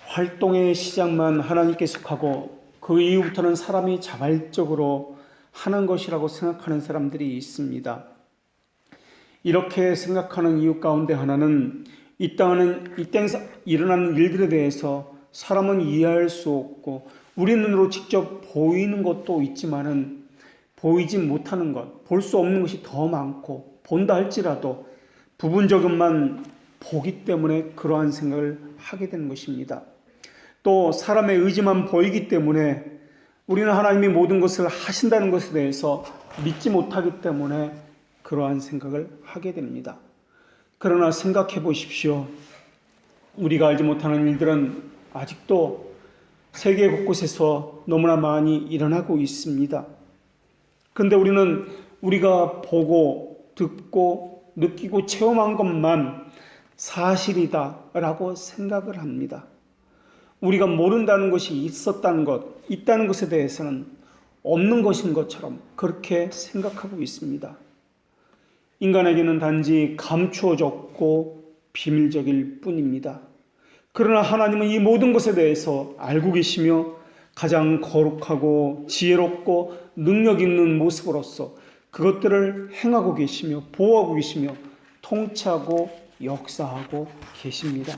활동의 시작만 하나님께 속하고 그 이후부터는 사람이 자발적으로 하는 것이라고 생각하는 사람들이 있습니다. 이렇게 생각하는 이유 가운데 하나는 이 땅에서 일어나는 일들에 대해서 사람은 이해할 수 없고 우리 눈으로 직접 보이는 것도 있지만은 보이지 못하는 것, 볼 수 없는 것이 더 많고 본다 할지라도 부분적인만 보기 때문에 그러한 생각을 하게 되는 것입니다. 또 사람의 의지만 보이기 때문에 우리는 하나님이 모든 것을 하신다는 것에 대해서 믿지 못하기 때문에 그러한 생각을 하게 됩니다. 그러나 생각해 보십시오. 우리가 알지 못하는 일들은 아직도 세계 곳곳에서 너무나 많이 일어나고 있습니다. 그런데 우리는 우리가 보고 듣고 느끼고 체험한 것만 사실이다라고 생각을 합니다. 우리가 모른다는 것이 있었다는 것, 있다는 것에 대해서는 없는 것인 것처럼 그렇게 생각하고 있습니다. 인간에게는 단지 감추어졌고 비밀적일 뿐입니다. 그러나 하나님은 이 모든 것에 대해서 알고 계시며 가장 거룩하고 지혜롭고 능력 있는 모습으로서 그것들을 행하고 계시며 보호하고 계시며 통치하고 역사하고 계십니다.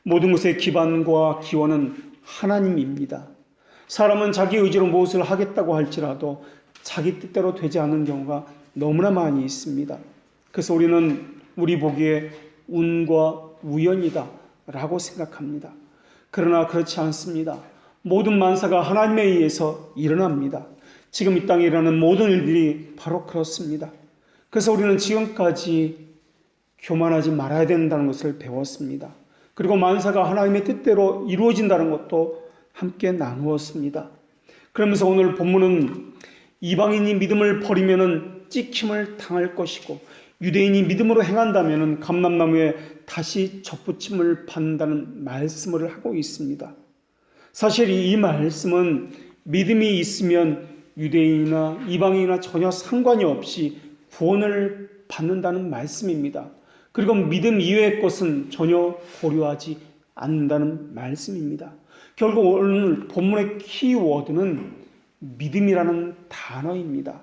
모든 것의 기반과 기원은 하나님입니다. 사람은 자기 의지로 무엇을 하겠다고 할지라도 자기 뜻대로 되지 않는 경우가 너무나 많이 있습니다. 그래서 우리는 우리 보기에 운과 우연이다 라고 생각합니다. 그러나 그렇지 않습니다. 모든 만사가 하나님에 의해서 일어납니다. 지금 이 땅에 일어나는 모든 일들이 바로 그렇습니다. 그래서 우리는 지금까지 교만하지 말아야 된다는 것을 배웠습니다. 그리고 만사가 하나님의 뜻대로 이루어진다는 것도 함께 나누었습니다. 그러면서 오늘 본문은 이방인이 믿음을 버리면 찍힘을 당할 것이고 유대인이 믿음으로 행한다면 감람나무에 다시 접붙임을 받는다는 말씀을 하고 있습니다. 사실 이 말씀은 믿음이 있으면 유대인이나 이방인이나 전혀 상관이 없이 구원을 받는다는 말씀입니다. 그리고 믿음 이외의 것은 전혀 고려하지 않는다는 말씀입니다. 결국 오늘 본문의 키워드는 믿음이라는 단어입니다.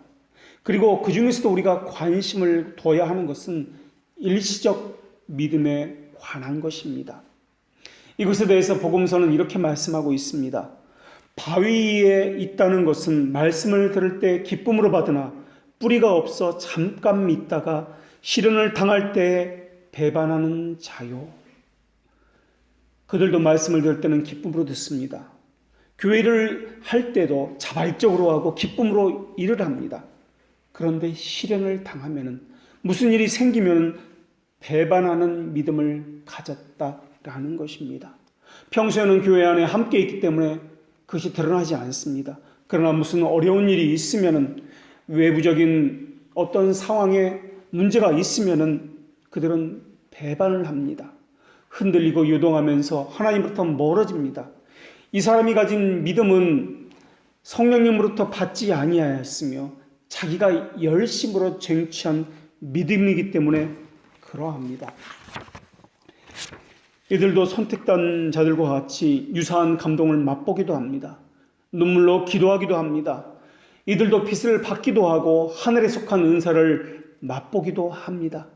그리고 그 중에서도 우리가 관심을 둬야 하는 것은 일시적 믿음에 관한 것입니다. 이것에 대해서 복음서는 이렇게 말씀하고 있습니다. 바위 위에 있다는 것은 말씀을 들을 때 기쁨으로 받으나 뿌리가 없어 잠깐 믿다가 시련을 당할 때 배반하는 자요. 그들도 말씀을 들을 때는 기쁨으로 듣습니다. 교회를 할 때도 자발적으로 하고 기쁨으로 일을 합니다. 그런데 시련을 당하면 무슨 일이 생기면 배반하는 믿음을 가졌다라는 것입니다. 평소에는 교회 안에 함께 있기 때문에 그것이 드러나지 않습니다. 그러나 무슨 어려운 일이 있으면 외부적인 어떤 상황에 문제가 있으면 그들은 배반을 합니다. 흔들리고 요동하면서 하나님부터 멀어집니다. 이 사람이 가진 믿음은 성령님으로부터 받지 아니하였으며 자기가 열심으로 쟁취한 믿음이기 때문에 그러합니다. 이들도 선택된 자들과 같이 유사한 감동을 맛보기도 합니다. 눈물로 기도하기도 합니다. 이들도 빛을 받기도 하고 하늘에 속한 은사를 맛보기도 합니다.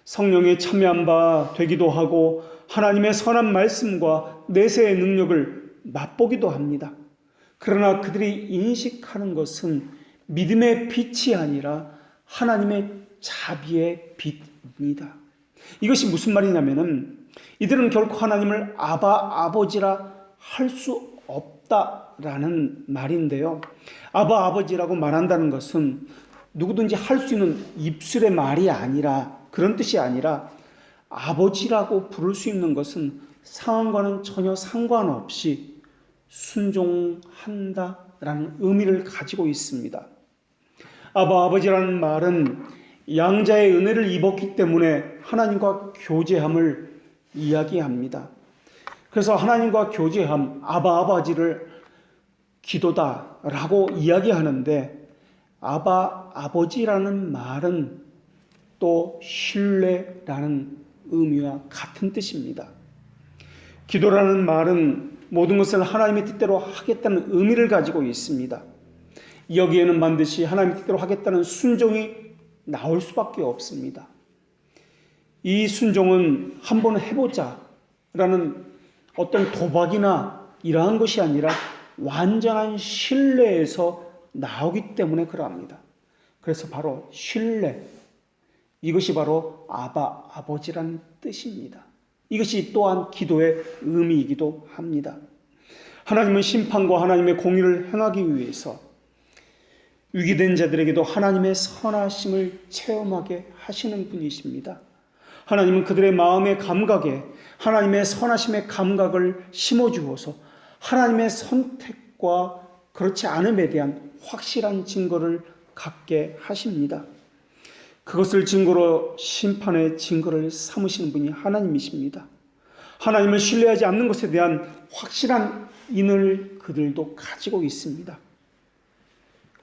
성령에 참여한 바 되기도 하고 하나님의 선한 말씀과 내세의 능력을 맛보기도 합니다. 그러나 그들이 인식하는 것은 믿음의 빛이 아니라 하나님의 자비의 빛입니다. 이것이 무슨 말이냐면은 이들은 결코 하나님을 아버지라 할 수 없다라는 말인데요. 아버지라고 말한다는 것은 누구든지 할 수 있는 입술의 말이 아니라 그런 뜻이 아니라 아버지라고 부를 수 있는 것은 상황과는 전혀 상관없이 순종한다라는 의미를 가지고 있습니다. 아버지라는 말은 양자의 은혜를 입었기 때문에 하나님과 교제함을 이야기합니다. 그래서 하나님과 교제함, 아버지를 기도다라고 이야기하는데 아버지라는 말은 또 신뢰라는 의미와 같은 뜻입니다. 기도라는 말은 모든 것을 하나님의 뜻대로 하겠다는 의미를 가지고 있습니다. 여기에는 반드시 하나님의 뜻대로 하겠다는 순종이 나올 수밖에 없습니다. 이 순종은 한번 해보자 라는 어떤 도박이나 이러한 것이 아니라 완전한 신뢰에서 나오기 때문에 그러합니다. 그래서 바로 신뢰, 이것이 바로 아버지라는 뜻입니다. 이것이 또한 기도의 의미이기도 합니다. 하나님은 심판과 하나님의 공의를 행하기 위해서 위기된 자들에게도 하나님의 선하심을 체험하게 하시는 분이십니다. 하나님은 그들의 마음의 감각에 하나님의 선하심의 감각을 심어주어서 하나님의 선택과 그렇지 않음에 대한 확실한 증거를 갖게 하십니다. 그것을 증거로 심판의 증거를 삼으시는 분이 하나님이십니다. 하나님을 신뢰하지 않는 것에 대한 확실한 인을 그들도 가지고 있습니다.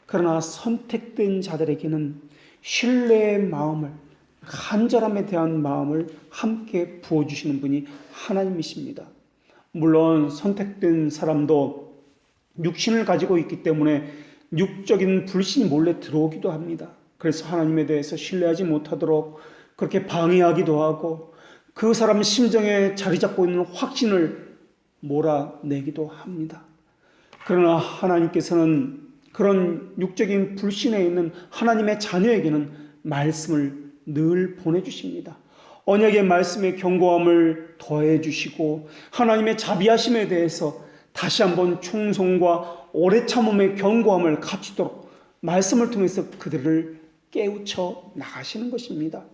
그러나 선택된 자들에게는 신뢰의 마음을, 간절함에 대한 마음을 함께 부어주시는 분이 하나님이십니다. 물론 선택된 사람도 육신을 가지고 있기 때문에 육적인 불신이 몰래 들어오기도 합니다. 그래서 하나님에 대해서 신뢰하지 못하도록 그렇게 방해하기도 하고 그 사람 심정에 자리 잡고 있는 확신을 몰아내기도 합니다. 그러나 하나님께서는 그런 육적인 불신에 있는 하나님의 자녀에게는 말씀을 늘 보내주십니다. 언약의 말씀의 견고함을 더해 주시고 하나님의 자비하심에 대해서 다시 한번 충성과 오래 참음의 견고함을 갖추도록 말씀을 통해서 그들을 깨우쳐 나가시는 것입니다.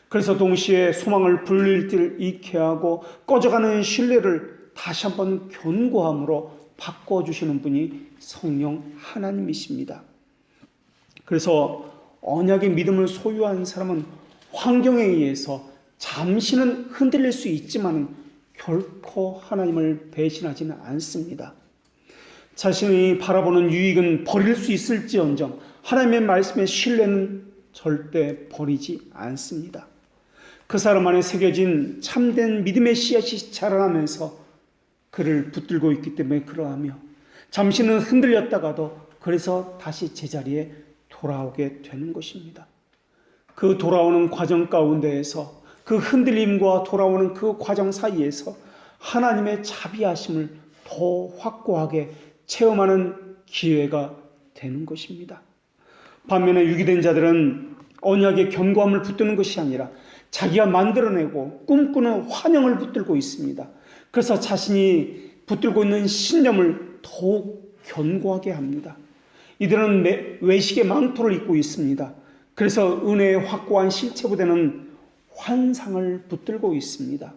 그래서 동시에 소망을 불릴 듯 잃게 하고 꺼져가는 신뢰를 다시 한번 견고함으로 바꿔주시는 분이 성령 하나님이십니다. 그래서 언약의 믿음을 소유한 사람은 환경에 의해서 잠시는 흔들릴 수 있지만 결코 하나님을 배신하지는 않습니다. 자신이 바라보는 유익은 버릴 수 있을지언정 하나님의 말씀의 신뢰는 절대 버리지 않습니다. 그 사람 안에 새겨진 참된 믿음의 씨앗이 자라나면서 그를 붙들고 있기 때문에 그러하며 잠시는 흔들렸다가도 그래서 다시 제자리에 돌아오게 되는 것입니다. 그 돌아오는 과정 가운데에서 그 흔들림과 돌아오는 그 과정 사이에서 하나님의 자비하심을 더 확고하게 체험하는 기회가 되는 것입니다. 반면에 유기된 자들은 언약의 견고함을 붙드는 것이 아니라 자기가 만들어내고 꿈꾸는 환영을 붙들고 있습니다. 그래서 자신이 붙들고 있는 신념을 더욱 견고하게 합니다. 이들은 외식의 망토를 입고 있습니다. 그래서 은혜의 확고한 실체보다는 환상을 붙들고 있습니다.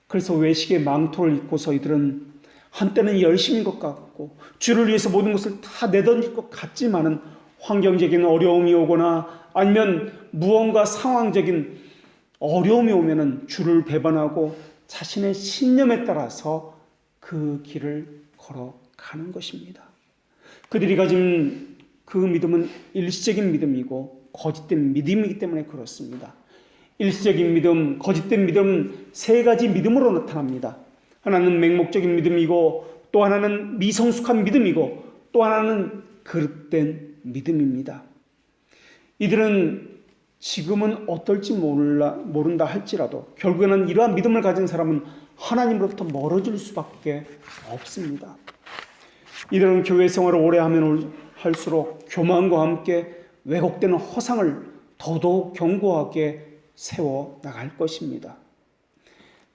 그래서 외식의 망토를 입고서 이들은 한때는 열심인 것 같고 주를 위해서 모든 것을 다 내던질 것 같지만은 환경적인 어려움이 오거나 아니면 무언가 상황적인 어려움이 오면은 주를 배반하고 자신의 신념에 따라서 그 길을 걸어가는 것입니다. 그들이 가진 그 믿음은 일시적인 믿음이고 거짓된 믿음이기 때문에 그렇습니다. 일시적인 믿음, 거짓된 믿음은 세 가지 믿음으로 나타납니다. 하나는 맹목적인 믿음이고 또 하나는 미성숙한 믿음이고 또 하나는 그릇된 믿음입니다. 이들은 지금은 어떨지 모른다 할지라도 결국에는 이러한 믿음을 가진 사람은 하나님으로부터 멀어질 수밖에 없습니다. 이들은 교회 생활을 오래 하면 할수록 교만과 함께 왜곡되는 허상을 더더욱 견고하게 세워 나갈 것입니다.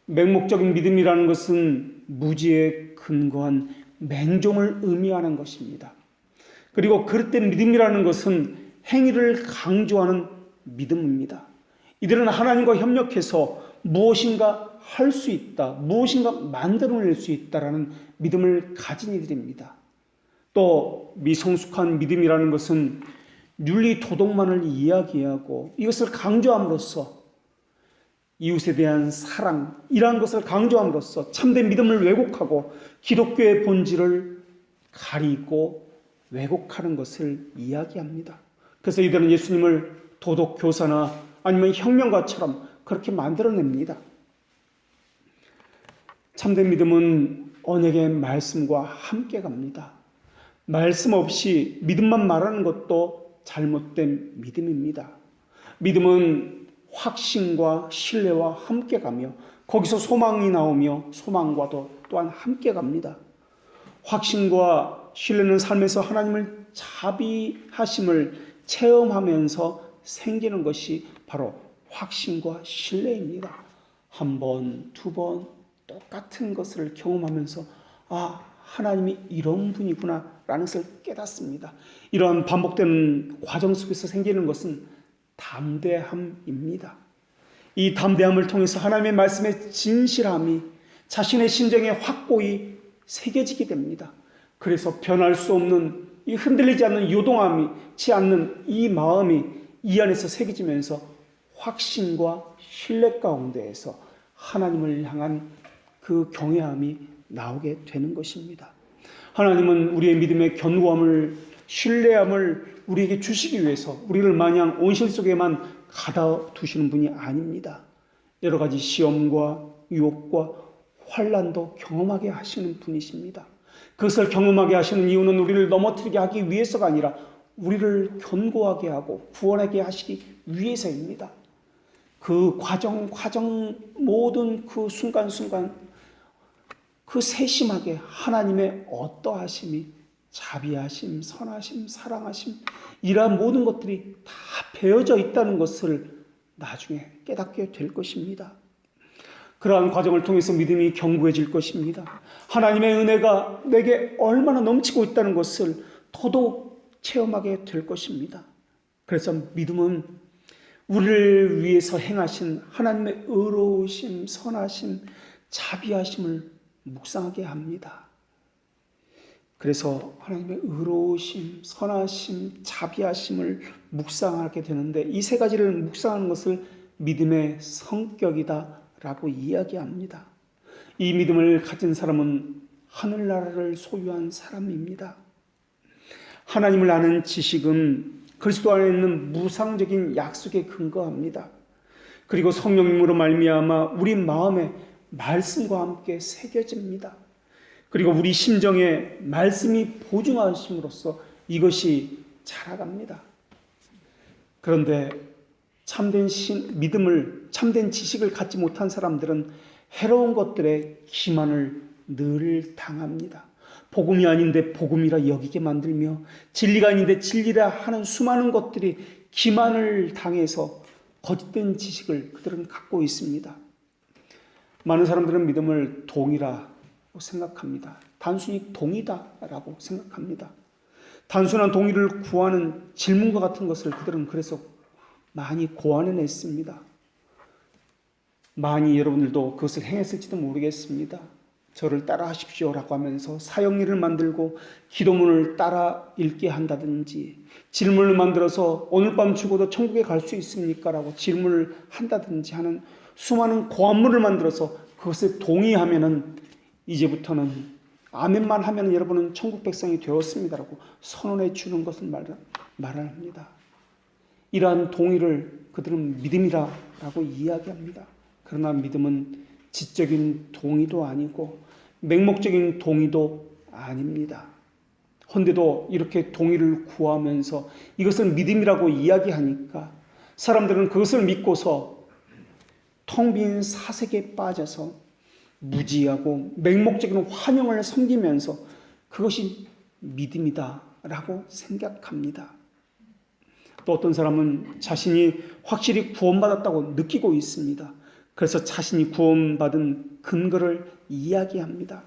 맹목적인 믿음이라는 것은 무지에 근거한 맹종을 의미하는 것입니다. 그리고 그릇된 믿음이라는 것은 행위를 강조하는 믿음입니다. 이들은 하나님과 협력해서 무엇인가 할 수 있다, 무엇인가 만들어낼 수 있다라는 믿음을 가진 이들입니다. 또 미성숙한 믿음이라는 것은 윤리 도덕만을 이야기하고 이것을 강조함으로써 이웃에 대한 사랑, 이러한 것을 강조함으로써 참된 믿음을 왜곡하고 기독교의 본질을 가리고 왜곡하는 것을 이야기합니다. 그래서 이들은 예수님을 도덕교사나 아니면 혁명가처럼 그렇게 만들어냅니다. 참된 믿음은 언약의 말씀과 함께 갑니다. 말씀 없이 믿음만 말하는 것도 잘못된 믿음입니다. 믿음은 확신과 신뢰와 함께 가며 거기서 소망이 나오며 소망과도 또한 함께 갑니다. 확신과 신뢰는 삶에서 하나님을 자비하심을 체험하면서 생기는 것이 바로 확신과 신뢰입니다. 한 번, 두 번 똑같은 것을 경험하면서 하나님이 이런 분이구나 라는 것을 깨닫습니다. 이러한 반복되는 과정 속에서 생기는 것은 담대함입니다. 이 담대함을 통해서 하나님의 말씀의 진실함이 자신의 심정에 확고히 새겨지게 됩니다. 그래서 변할 수 없는 이 흔들리지 않는 요동하지 않는 이 마음이 이 안에서 새겨지면서 확신과 신뢰 가운데에서 하나님을 향한 그 경외함이 나오게 되는 것입니다. 하나님은 우리의 믿음의 견고함을, 신뢰함을 우리에게 주시기 위해서 우리를 마냥 온실 속에만 가다 두시는 분이 아닙니다. 여러 가지 시험과 유혹과 환난도 경험하게 하시는 분이십니다. 그것을 경험하게 하시는 이유는 우리를 넘어뜨리게 하기 위해서가 아니라 우리를 견고하게 하고 구원하게 하시기 위해서입니다. 그 과정 모든 그 순간순간 그 세심하게 하나님의 어떠하심이 자비하심, 선하심, 사랑하심 이러한 모든 것들이 다 배어져 있다는 것을 나중에 깨닫게 될 것입니다. 그러한 과정을 통해서 믿음이 견고해질 것입니다. 하나님의 은혜가 내게 얼마나 넘치고 있다는 것을 더더욱 체험하게 될 것입니다. 그래서 믿음은 우리를 위해서 행하신 하나님의 의로우심, 선하심, 자비하심을 묵상하게 합니다. 그래서 하나님의 의로우심, 선하심, 자비하심을 묵상하게 되는데 이 세 가지를 묵상하는 것을 믿음의 성격이다 라고 이야기합니다. 이 믿음을 가진 사람은 하늘나라를 소유한 사람입니다. 하나님을 아는 지식은 그리스도 안에 있는 무상적인 약속에 근거합니다. 그리고 성령님으로 말미암아 우리 마음에 말씀과 함께 새겨집니다. 그리고 우리 심정에 말씀이 보증하심으로써 이것이 자라갑니다. 그런데 참된 믿음을, 참된 지식을 갖지 못한 사람들은 해로운 것들에 기만을 늘 당합니다. 복음이 아닌데 복음이라 여기게 만들며 진리가 아닌데 진리라 하는 수많은 것들이 기만을 당해서 거짓된 지식을 그들은 갖고 있습니다. 많은 사람들은 믿음을 동이라고 생각합니다. 단순히 동이다라고 생각합니다. 단순한 동의를 구하는 질문과 같은 것을 그들은 그래서 많이 고안해냈습니다. 많이 여러분들도 그것을 행했을지도 모르겠습니다. 저를 따라 하십시오라고 하면서 사형리를 만들고 기도문을 따라 읽게 한다든지 질문을 만들어서 오늘 밤 죽어도 천국에 갈 수 있습니까? 라고 질문을 한다든지 하는 수많은 고안문을 만들어서 그것에 동의하면은 이제부터는 아멘만 하면 여러분은 천국 백성이 되었습니다라고 선언해 주는 것을 말합니다. 이러한 동의를 그들은 믿음이라고 이야기합니다. 그러나 믿음은 지적인 동의도 아니고 맹목적인 동의도 아닙니다. 헌데도 이렇게 동의를 구하면서 이것을 믿음이라고 이야기하니까 사람들은 그것을 믿고서 텅 빈 사색에 빠져서 무지하고 맹목적인 환영을 섬기면서 그것이 믿음이다라고 생각합니다. 또 어떤 사람은 자신이 확실히 구원받았다고 느끼고 있습니다. 그래서 자신이 구원받은 근거를 이야기합니다.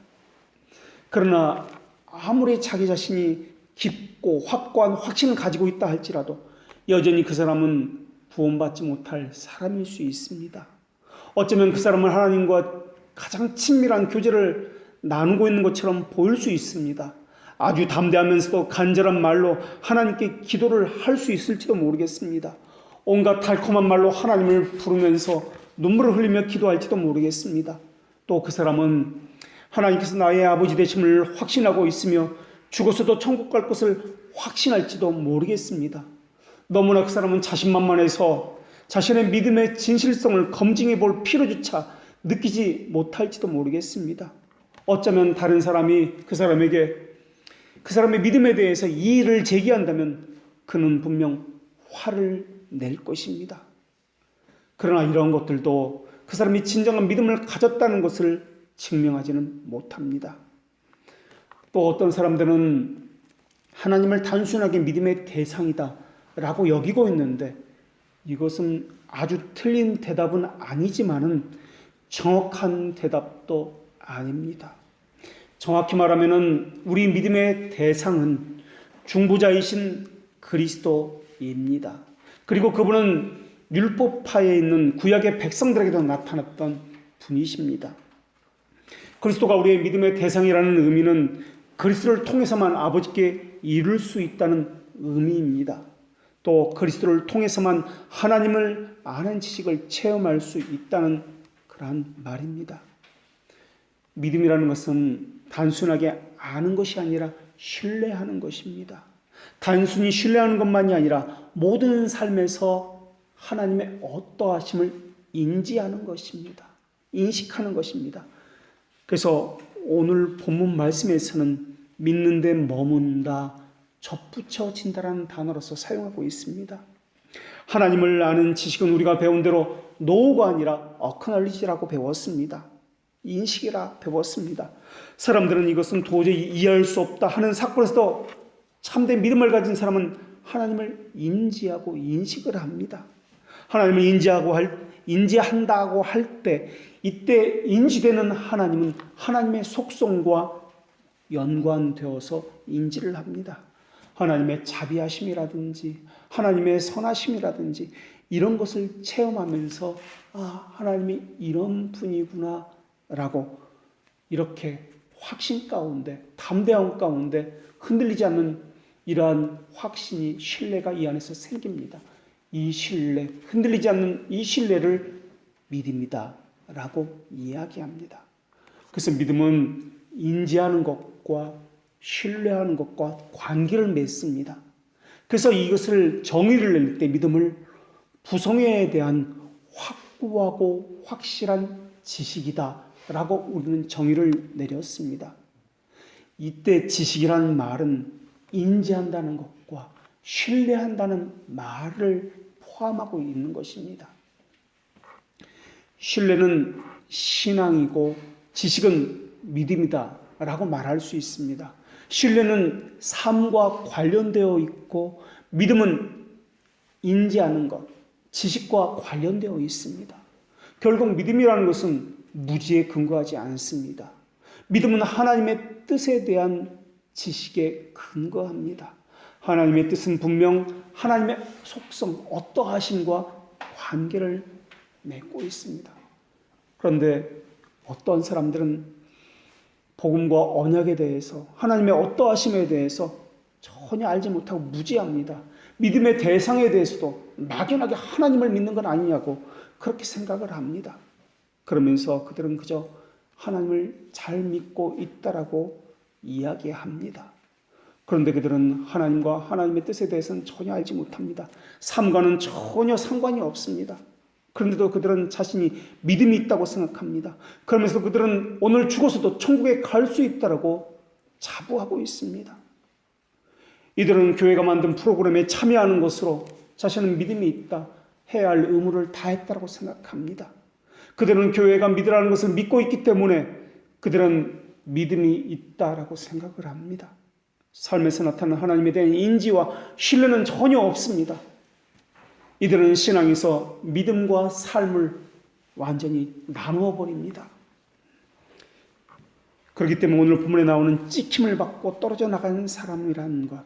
그러나 아무리 자기 자신이 깊고 확고한 확신을 가지고 있다 할지라도 여전히 그 사람은 구원받지 못할 사람일 수 있습니다. 어쩌면 그 사람은 하나님과 가장 친밀한 교제를 나누고 있는 것처럼 보일 수 있습니다. 아주 담대하면서도 간절한 말로 하나님께 기도를 할 수 있을지도 모르겠습니다. 온갖 달콤한 말로 하나님을 부르면서 눈물을 흘리며 기도할지도 모르겠습니다. 또 그 사람은 하나님께서 나의 아버지 되심을 확신하고 있으며 죽어서도 천국 갈 것을 확신할지도 모르겠습니다. 너무나 그 사람은 자신만만해서 자신의 믿음의 진실성을 검증해 볼 필요조차 느끼지 못할지도 모르겠습니다. 어쩌면 다른 사람이 그 사람의 믿음에 대해서 이의를 제기한다면 그는 분명 화를 낼 것입니다. 그러나 이런 것들도 그 사람이 진정한 믿음을 가졌다는 것을 증명하지는 못합니다. 또 어떤 사람들은 하나님을 단순하게 믿음의 대상이다 라고 여기고 있는데, 이것은 아주 틀린 대답은 아니지만은 정확한 대답도 아닙니다. 정확히 말하면은 우리 믿음의 대상은 중보자이신 그리스도입니다. 그리고 그분은 율법파에 있는 구약의 백성들에게도 나타났던 분이십니다. 그리스도가 우리의 믿음의 대상이라는 의미는 그리스도를 통해서만 아버지께 이룰 수 있다는 의미입니다. 또 그리스도를 통해서만 하나님을 아는 지식을 체험할 수 있다는 그러한 말입니다. 믿음이라는 것은 단순하게 아는 것이 아니라 신뢰하는 것입니다. 단순히 신뢰하는 것만이 아니라 모든 삶에서 하나님의 어떠하심을 인지하는 것입니다. 인식하는 것입니다. 그래서 오늘 본문 말씀에서는 믿는 데 머문다, 접붙여진다라는 단어로서 사용하고 있습니다. 하나님을 아는 지식은 우리가 배운 대로 노우가 아니라 어크널리지라고 배웠습니다. 인식이라 배웠습니다. 사람들은 이것은 도저히 이해할 수 없다 하는 사건에서도 참된 믿음을 가진 사람은 하나님을 인지하고 인식을 합니다. 하나님을 인지한다고 할 때, 이때 인지되는 하나님은 하나님의 속성과 연관되어서 인지를 합니다. 하나님의 자비하심이라든지 하나님의 선하심이라든지 이런 것을 체험하면서 하나님이 이런 분이구나 라고 이렇게 확신 가운데, 담대함 가운데 흔들리지 않는 이러한 확신이, 신뢰가 이 안에서 생깁니다. 이 신뢰, 흔들리지 않는 이 신뢰를 믿음이다 라고 이야기합니다. 그래서 믿음은 인지하는 것과 신뢰하는 것과 관계를 맺습니다. 그래서 이것을 정의를 낼 때 믿음을 부성애에 대한 확고하고 확실한 지식이다 라고 우리는 정의를 내렸습니다. 이때 지식이라는 말은 인지한다는 것과 신뢰한다는 말을 포함하고 있는 것입니다. 신뢰는 신앙이고 지식은 믿음이다 라고 말할 수 있습니다. 신뢰는 삶과 관련되어 있고 믿음은 인지하는 것, 지식과 관련되어 있습니다. 결국 믿음이라는 것은 무지에 근거하지 않습니다. 믿음은 하나님의 뜻에 대한 지식에 근거합니다. 하나님의 뜻은 분명 하나님의 속성, 어떠하심과 관계를 맺고 있습니다. 그런데 어떤 사람들은 복음과 언약에 대해서, 하나님의 어떠하심에 대해서 전혀 알지 못하고 무지합니다. 믿음의 대상에 대해서도 막연하게 하나님을 믿는 건 아니냐고 그렇게 생각을 합니다. 그러면서 그들은 그저 하나님을 잘 믿고 있다라고 이야기합니다. 그런데 그들은 하나님과 하나님의 뜻에 대해서는 전혀 알지 못합니다. 삶과는 전혀 상관이 없습니다. 그런데도 그들은 자신이 믿음이 있다고 생각합니다. 그러면서 그들은 오늘 죽어서도 천국에 갈 수 있다고 자부하고 있습니다. 이들은 교회가 만든 프로그램에 참여하는 것으로 자신은 믿음이 있다, 해야 할 의무를 다했다고 생각합니다. 그들은 교회가 믿으라는 것을 믿고 있기 때문에 그들은 믿음이 있다라고 생각을 합니다. 삶에서 나타나는 하나님에 대한 인지와 신뢰는 전혀 없습니다. 이들은 신앙에서 믿음과 삶을 완전히 나누어 버립니다. 그렇기 때문에 오늘 본문에 나오는 찍힘을 받고 떨어져 나가는 사람이라는 것,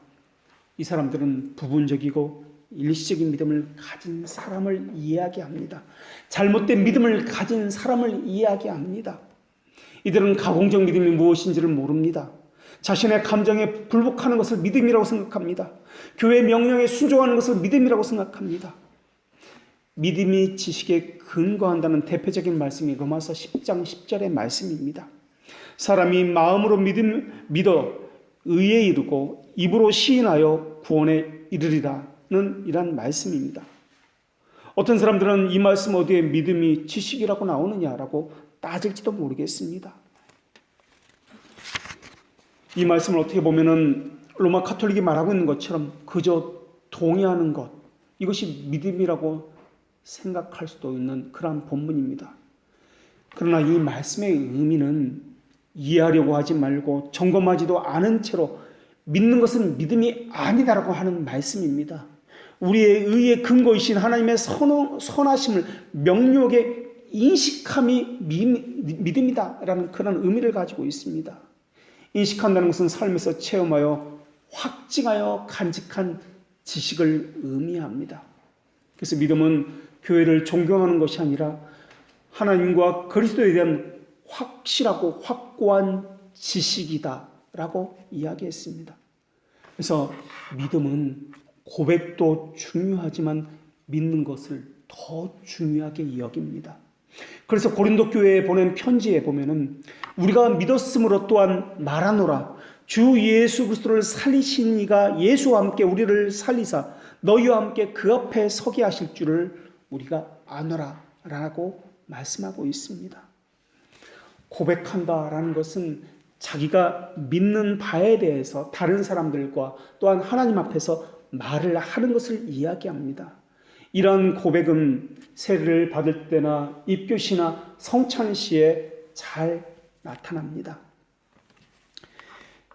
이 사람들은 부분적이고 일시적인 믿음을 가진 사람을 이야기합니다. 잘못된 믿음을 가진 사람을 이야기합니다. 이들은 가공적 믿음이 무엇인지를 모릅니다. 자신의 감정에 불복하는 것을 믿음이라고 생각합니다. 교회의 명령에 순종하는 것을 믿음이라고 생각합니다. 믿음이 지식에 근거한다는 대표적인 말씀이 로마서 10장 10절의 말씀입니다. 사람이 마음으로 믿어 의에 이르고 입으로 시인하여 구원에 이르리라는 이란 말씀입니다. 어떤 사람들은 이 말씀 어디에 믿음이 지식이라고 나오느냐라고 따질지도 모르겠습니다. 이 말씀을 어떻게 보면은 로마 가톨릭이 말하고 있는 것처럼 그저 동의하는 것, 이것이 믿음이라고 생각할 수도 있는 그러한 본문입니다. 그러나 이 말씀의 의미는 이해하려고 하지 말고 점검하지도 않은 채로 믿는 것은 믿음이 아니다라고 하는 말씀입니다. 우리의 의의 근거이신 하나님의 선하심을 명료하게 인식함이 믿음이다라는 그런 의미를 가지고 있습니다. 인식한다는 것은 삶에서 체험하여 확증하여 간직한 지식을 의미합니다. 그래서 믿음은 교회를 존경하는 것이 아니라 하나님과 그리스도에 대한 확실하고 확고한 지식이다라고 이야기했습니다. 그래서 믿음은 고백도 중요하지만 믿는 것을 더 중요하게 여깁니다. 그래서 고린도 교회에 보낸 편지에 보면은 우리가 믿었으므로 또한 말하노라 주 예수 그리스도를 살리신 이가 예수와 함께 우리를 살리사 너희와 함께 그 앞에 서게 하실 줄을 우리가 아노라 라고 말씀하고 있습니다. 고백한다라는 것은 자기가 믿는 바에 대해서 다른 사람들과 또한 하나님 앞에서 말을 하는 것을 이야기합니다. 이러한 고백은 세례를 받을 때나 입교시나 성찬시에 잘 나타납니다.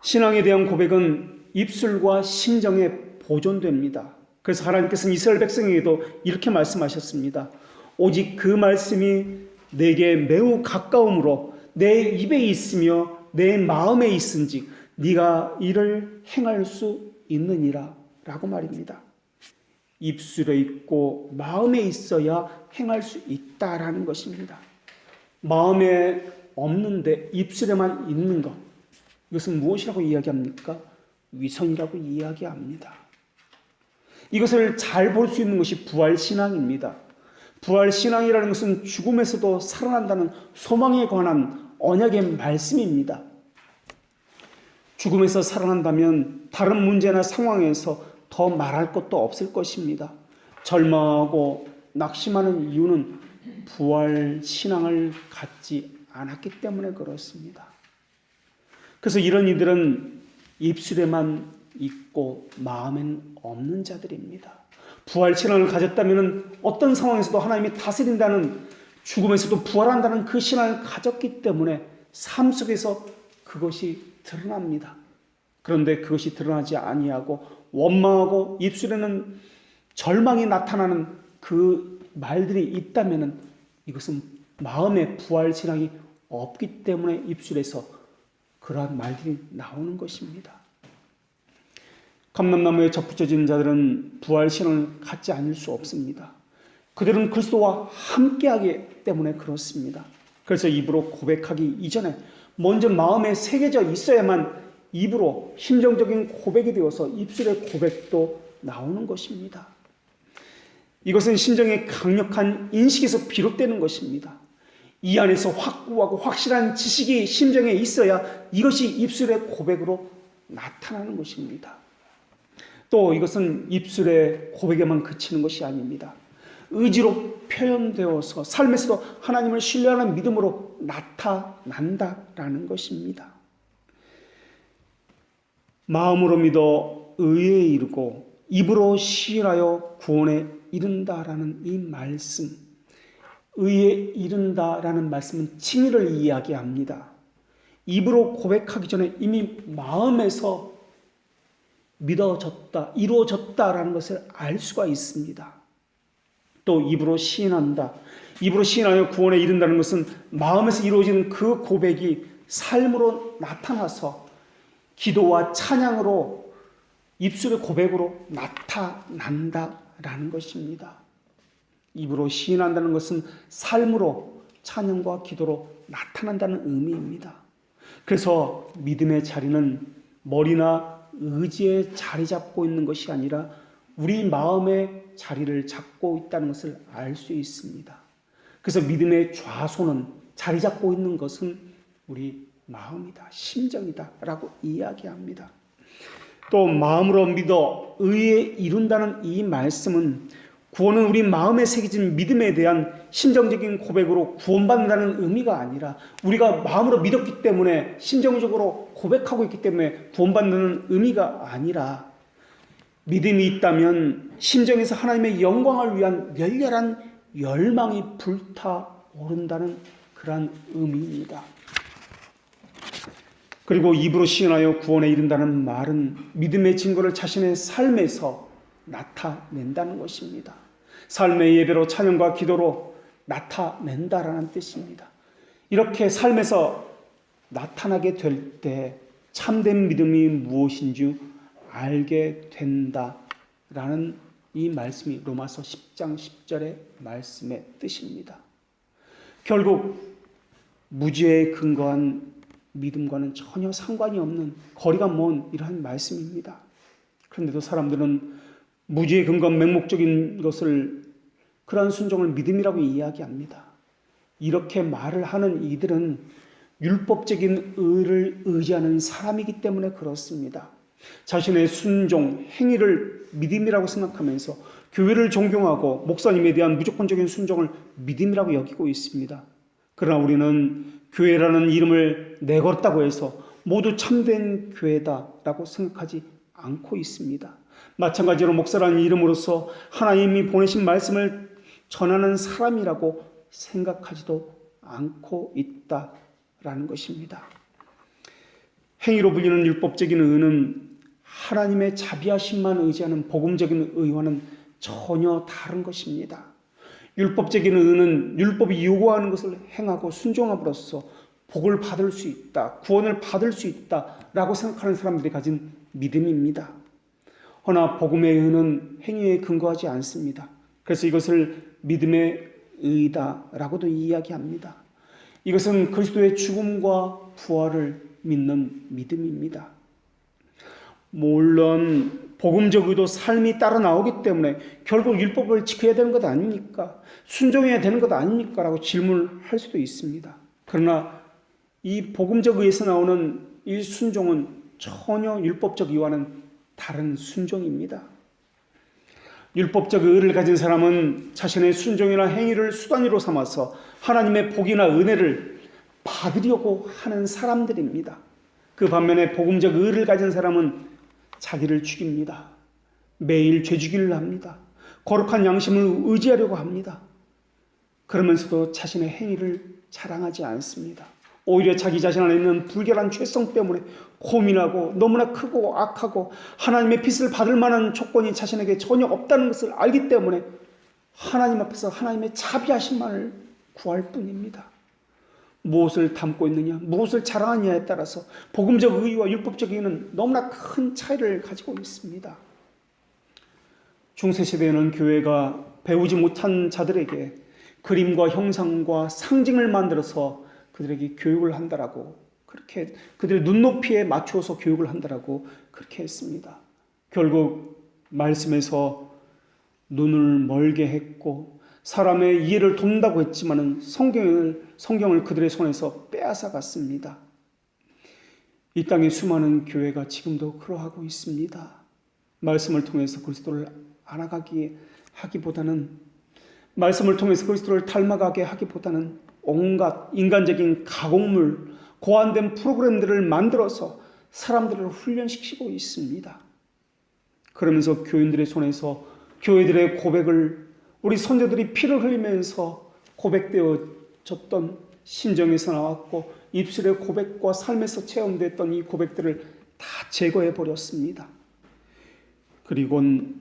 신앙에 대한 고백은 입술과 심정에 보존됩니다. 그래서 하나님께서는 이스라엘 백성에게도 이렇게 말씀하셨습니다. 오직 그 말씀이 내게 매우 가까움으로 내 입에 있으며 내 마음에 있은즉 네가 이를 행할 수 있느니라 라고 말입니다. 입술에 있고 마음에 있어야 행할 수 있다라는 것입니다. 마음에 없는데 입술에만 있는 것, 이것은 무엇이라고 이야기합니까? 위선이라고 이야기합니다. 이것을 잘 볼 수 있는 것이 부활신앙입니다. 부활신앙이라는 것은 죽음에서도 살아난다는 소망에 관한 언약의 말씀입니다. 죽음에서 살아난다면 다른 문제나 상황에서 더 말할 것도 없을 것입니다. 절망하고 낙심하는 이유는 부활신앙을 갖지 않았기 때문에 그렇습니다. 그래서 이런 이들은 입술에만 있고 마음엔 없는 자들입니다. 부활신앙을 가졌다면 어떤 상황에서도 하나님이 다스린다는, 죽음에서도 부활한다는 그 신앙을 가졌기 때문에 삶 속에서 그것이 드러납니다. 그런데 그것이 드러나지 아니하고 원망하고 입술에는 절망이 나타나는 그 말들이 있다면 이것은 마음의 부활신앙이 없기 때문에 입술에서 그러한 말들이 나오는 것입니다. 감람나무에 접붙여진 자들은 부활신앙을 갖지 않을 수 없습니다. 그들은 그리스도와 함께하기 때문에 그렇습니다. 그래서 입으로 고백하기 이전에 먼저 마음에 새겨져 있어야만 입으로 심정적인 고백이 되어서 입술의 고백도 나오는 것입니다. 이것은 심정의 강력한 인식에서 비롯되는 것입니다. 이 안에서 확고하고 확실한 지식이 심정에 있어야 이것이 입술의 고백으로 나타나는 것입니다. 또 이것은 입술의 고백에만 그치는 것이 아닙니다. 의지로 표현되어서 삶에서도 하나님을 신뢰하는 믿음으로 나타난다라는 것입니다. 마음으로 믿어 의에 이르고 입으로 시인하여 구원에 이른다라는 이 말씀, 의에 이른다라는 말씀은 칭의를 이야기합니다. 입으로 고백하기 전에 이미 마음에서 믿어졌다, 이루어졌다라는 것을 알 수가 있습니다. 또 입으로 시인한다. 입으로 시인하여 구원에 이른다는 것은 마음에서 이루어지는 그 고백이 삶으로 나타나서 기도와 찬양으로 입술의 고백으로 나타난다라는 것입니다. 입으로 시인한다는 것은 삶으로 찬양과 기도로 나타난다는 의미입니다. 그래서 믿음의 자리는 머리나 의지에 자리 잡고 있는 것이 아니라 우리 마음의 자리를 잡고 있다는 것을 알 수 있습니다. 그래서 믿음의 좌소는, 자리 잡고 있는 것은 우리 마음이다, 심정이다 라고 이야기합니다. 또 마음으로 믿어 의에 이룬다는 이 말씀은 구원은 우리 마음에 새겨진 믿음에 대한 심정적인 고백으로 구원받는다는 의미가 아니라 우리가 마음으로 믿었기 때문에 심정적으로 고백하고 있기 때문에 구원받는 의미가 아니라 믿음이 있다면 심정에서 하나님의 영광을 위한 열렬한 열망이 불타오른다는 그러한 의미입니다. 그리고 입으로 시인하여 구원에 이른다는 말은 믿음의 증거를 자신의 삶에서 나타낸다는 것입니다. 삶의 예배로 찬양과 기도로 나타낸다라는 뜻입니다. 이렇게 삶에서 나타나게 될 때 참된 믿음이 무엇인 줄 알게 된다라는 이 말씀이 로마서 10장 10절의 말씀의 뜻입니다. 결국 무지에 근거한 믿음과는 전혀 상관이 없는 거리가 먼 이러한 말씀입니다. 그런데도 사람들은 무지에 근거한 맹목적인 것을 그러한 순종을 믿음이라고 이야기합니다. 이렇게 말을 하는 이들은 율법적인 의를 의지하는 사람이기 때문에 그렇습니다. 자신의 순종, 행위를 믿음이라고 생각하면서 교회를 존경하고 목사님에 대한 무조건적인 순종을 믿음이라고 여기고 있습니다. 그러나 우리는 교회라는 이름을 내걸었다고 해서 모두 참된 교회다라고 생각하지 않고 있습니다. 마찬가지로 목사라는 이름으로서 하나님이 보내신 말씀을 전하는 사람이라고 생각하지도 않고 있다라는 것입니다. 행위로 불리는 율법적인 의는 하나님의 자비하심만 의지하는 복음적인 의와는 전혀 다른 것입니다. 율법적인 의는 율법이 요구하는 것을 행하고 순종함으로써 복을 받을 수 있다, 구원을 받을 수 있다라고 생각하는 사람들이 가진 믿음입니다. 허나 복음의 의는 행위에 근거하지 않습니다. 그래서 이것을 믿음의 의다라고도 이야기합니다. 이것은 그리스도의 죽음과 부활을 믿는 믿음입니다. 물론 복음적 의도 삶이 따라 나오기 때문에 결국 율법을 지켜야 되는 것 아닙니까? 순종해야 되는 것 아닙니까? 라고 질문할 수도 있습니다. 그러나 이 복음적 의에서 나오는 이 순종은 전혀 율법적 의와는 다른 순종입니다. 율법적 의를 가진 사람은 자신의 순종이나 행위를 수단으로 삼아서 하나님의 복이나 은혜를 받으려고 하는 사람들입니다. 그 반면에 복음적 의를 가진 사람은 자기를 죽입니다. 매일 죄죽이를 합니다. 거룩한 양심을 의지하려고 합니다. 그러면서도 자신의 행위를 자랑하지 않습니다. 오히려 자기 자신 안에 있는 불결한 죄성 때문에 고민하고 너무나 크고 악하고 하나님의 빛을 받을 만한 조건이 자신에게 전혀 없다는 것을 알기 때문에 하나님 앞에서 하나님의 자비하심만을 구할 뿐입니다. 무엇을 담고 있느냐, 무엇을 자랑하느냐에 따라서 복음적 의의와 율법적 의의는 너무나 큰 차이를 가지고 있습니다. 중세시대에는 교회가 배우지 못한 자들에게 그림과 형상과 상징을 만들어서 그들에게 교육을 한다라고, 그렇게 그들의 눈높이에 맞추어서 교육을 한다라고 그렇게 했습니다. 결국 말씀에서 눈을 멀게 했고 사람의 이해를 돕는다고 했지만은 성경을 그들의 손에서 빼앗아 갔습니다. 이 땅의 수많은 교회가 지금도 그러하고 있습니다. 말씀을 통해서 그리스도를 알아가게 하기보다는, 말씀을 통해서 그리스도를 닮아가게 하기보다는 온갖 인간적인 가공물, 고안된 프로그램들을 만들어서 사람들을 훈련시키고 있습니다. 그러면서 교인들의 손에서 교회들의 고백을, 우리 선조들이 피를 흘리면서 고백되어졌던 심정에서 나왔고 입술의 고백과 삶에서 체험됐던 이 고백들을 다 제거해 버렸습니다. 그리고는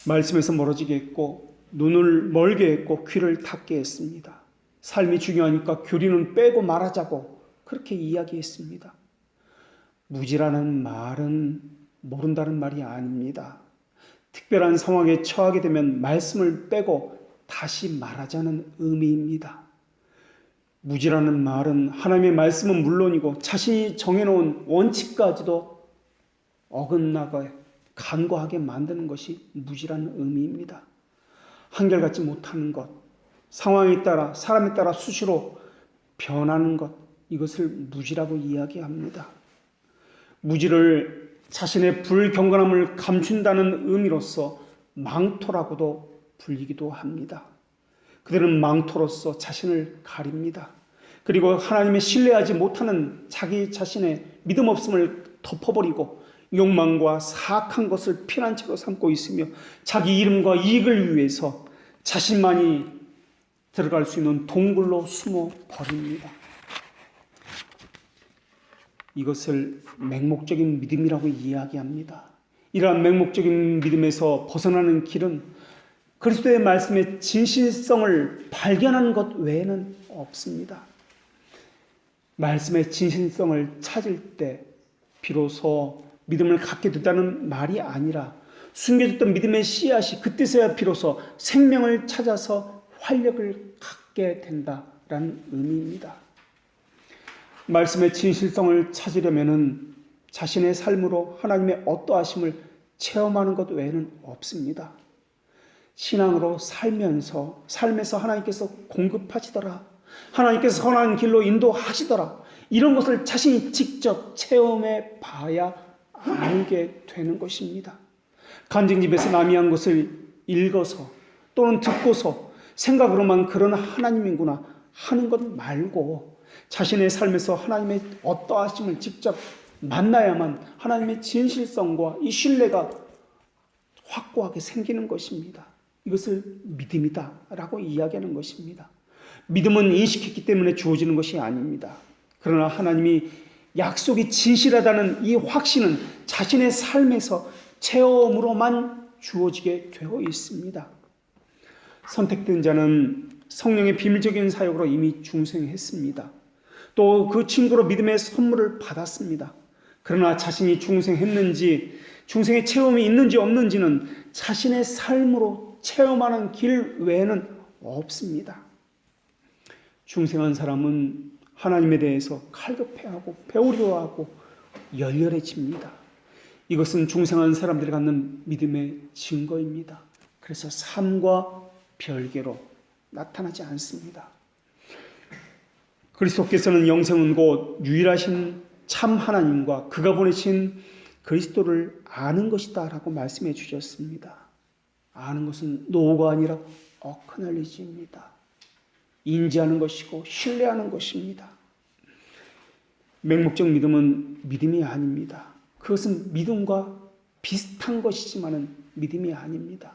말씀에서 멀어지게 했고 눈을 멀게 했고 귀를 닫게 했습니다. 삶이 중요하니까 교리는 빼고 말하자고 그렇게 이야기했습니다. 무지라는 말은 모른다는 말이 아닙니다. 특별한 상황에 처하게 되면 말씀을 빼고 다시 말하자는 의미입니다. 무지라는 말은 하나님의 말씀은 물론이고 자신이 정해놓은 원칙까지도 어긋나게 간과하게 만드는 것이 무지라는 의미입니다. 한결같지 못하는 것, 상황에 따라 사람에 따라 수시로 변하는 것, 이것을 무지라고 이야기합니다. 무지를 자신의 불경건함을 감춘다는 의미로서 망토라고도 불리기도 합니다. 그들은 망토로서 자신을 가립니다. 그리고 하나님의 신뢰하지 못하는 자기 자신의 믿음 없음을 덮어버리고 욕망과 사악한 것을 피난처로 삼고 있으며 자기 이름과 이익을 위해서 자신만이 들어갈 수 있는 동굴로 숨어 버립니다. 이것을 맹목적인 믿음이라고 이야기합니다. 이러한 맹목적인 믿음에서 벗어나는 길은 그리스도의 말씀의 진실성을 발견하는 것 외에는 없습니다. 말씀의 진실성을 찾을 때 비로소 믿음을 갖게 됐다는 말이 아니라 숨겨졌던 믿음의 씨앗이 그때서야 비로소 생명을 찾아서 활력을 갖게 된다라는 의미입니다. 말씀의 진실성을 찾으려면은 자신의 삶으로 하나님의 어떠하심을 체험하는 것 외에는 없습니다. 신앙으로 삶에서 하나님께서 공급하시더라, 하나님께서 선한 길로 인도하시더라, 이런 것을 자신이 직접 체험해 봐야 알게 되는 것입니다. 간증집에서 남이 한 것을 읽어서 또는 듣고서 생각으로만 그런 하나님이구나 하는 것 말고 자신의 삶에서 하나님의 어떠하심을 직접 만나야만 하나님의 진실성과 이 신뢰가 확고하게 생기는 것입니다. 이것을 믿음이다라고 이야기하는 것입니다. 믿음은 인식했기 때문에 주어지는 것이 아닙니다. 그러나 하나님이 약속이 진실하다는 이 확신은 자신의 삶에서 체험으로만 주어지게 되어 있습니다. 선택된 자는 성령의 비밀적인 사역으로 이미 중생했습니다. 또 그 친구로 믿음의 선물을 받았습니다. 그러나 자신이 중생했는지, 중생의 체험이 있는지 없는지는 자신의 삶으로 체험하는 길 외에는 없습니다. 중생한 사람은 하나님에 대해서 칼급해하고 배우려 하고 열렬해집니다. 이것은 중생한 사람들이 갖는 믿음의 증거입니다. 그래서 삶과 별개로 나타나지 않습니다. 그리스도께서는 영생은 곧 유일하신 참 하나님과 그가 보내신 그리스도를 아는 것이다 라고 말씀해 주셨습니다. 아는 것은 노가 아니라 어크널리지입니다. 인지하는 것이고 신뢰하는 것입니다. 맹목적 믿음은 믿음이 아닙니다. 그것은 믿음과 비슷한 것이지만은 믿음이 아닙니다.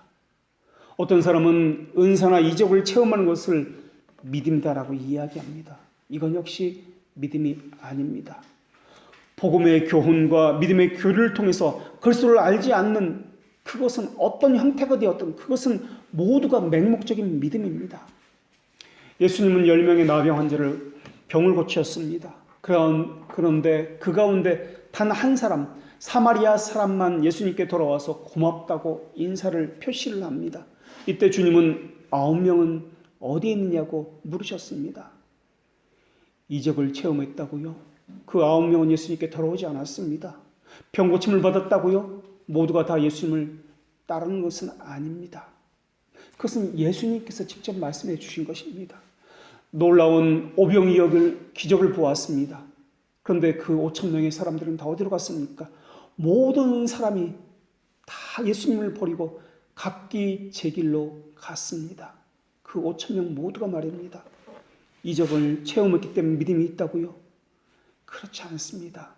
어떤 사람은 은사나 이적을 체험하는 것을 믿음이다라고 이야기합니다. 이건 역시 믿음이 아닙니다. 복음의 교훈과 믿음의 교류를 통해서 그리스도를 알지 않는 그것은 어떤 형태가 되었든 그것은 모두가 맹목적인 믿음입니다. 예수님은 10명의 나병 환자를 병을 고치셨습니다. 그런데 그 가운데 단 한 사람, 사마리아 사람만 예수님께 돌아와서 고맙다고 인사를 표시를 합니다. 이때 주님은 9명은 어디에 있느냐고 물으셨습니다. 이적을 체험했다고요? 그 9명은 예수님께 돌아오지 않았습니다. 병 고침을 받았다고요? 모두가 다 예수님을 따르는 것은 아닙니다. 그것은 예수님께서 직접 말씀해 주신 것입니다. 놀라운 오병이어의 기적을 보았습니다. 그런데 그 5,000명의 사람들은 다 어디로 갔습니까? 모든 사람이 다 예수님을 버리고 각기 제 길로 갔습니다. 그 5,000명 모두가 말입니다. 이적을 체험했기 때문에 믿음이 있다고요? 그렇지 않습니다.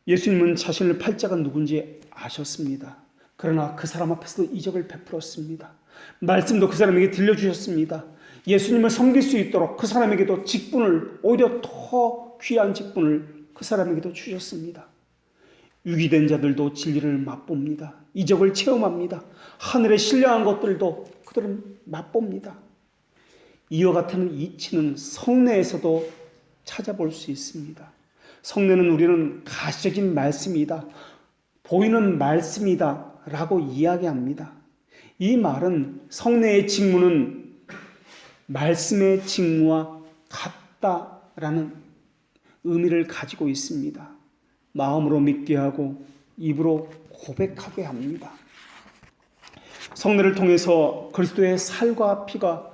예수님은 자신을 팔자가 누군지 아셨습니다. 그러나 그 사람 앞에서도 이적을 베풀었습니다. 말씀도 그 사람에게 들려주셨습니다. 예수님을 섬길 수 있도록 그 사람에게도 직분을, 오히려 더 귀한 직분을 그 사람에게도 주셨습니다. 유기된 자들도 진리를 맛봅니다. 이적을 체험합니다. 하늘에 신령한 것들도 그들은 맛봅니다. 이와 같은 이치는 성례에서도 찾아볼 수 있습니다. 성례는 우리는 가시적인 말씀이다, 보이는 말씀이다 라고 이야기합니다. 이 말은 성례의 직무는 말씀의 직무와 같다라는 의미를 가지고 있습니다. 마음으로 믿게 하고 입으로 고백하게 합니다. 성례를 통해서 그리스도의 살과 피가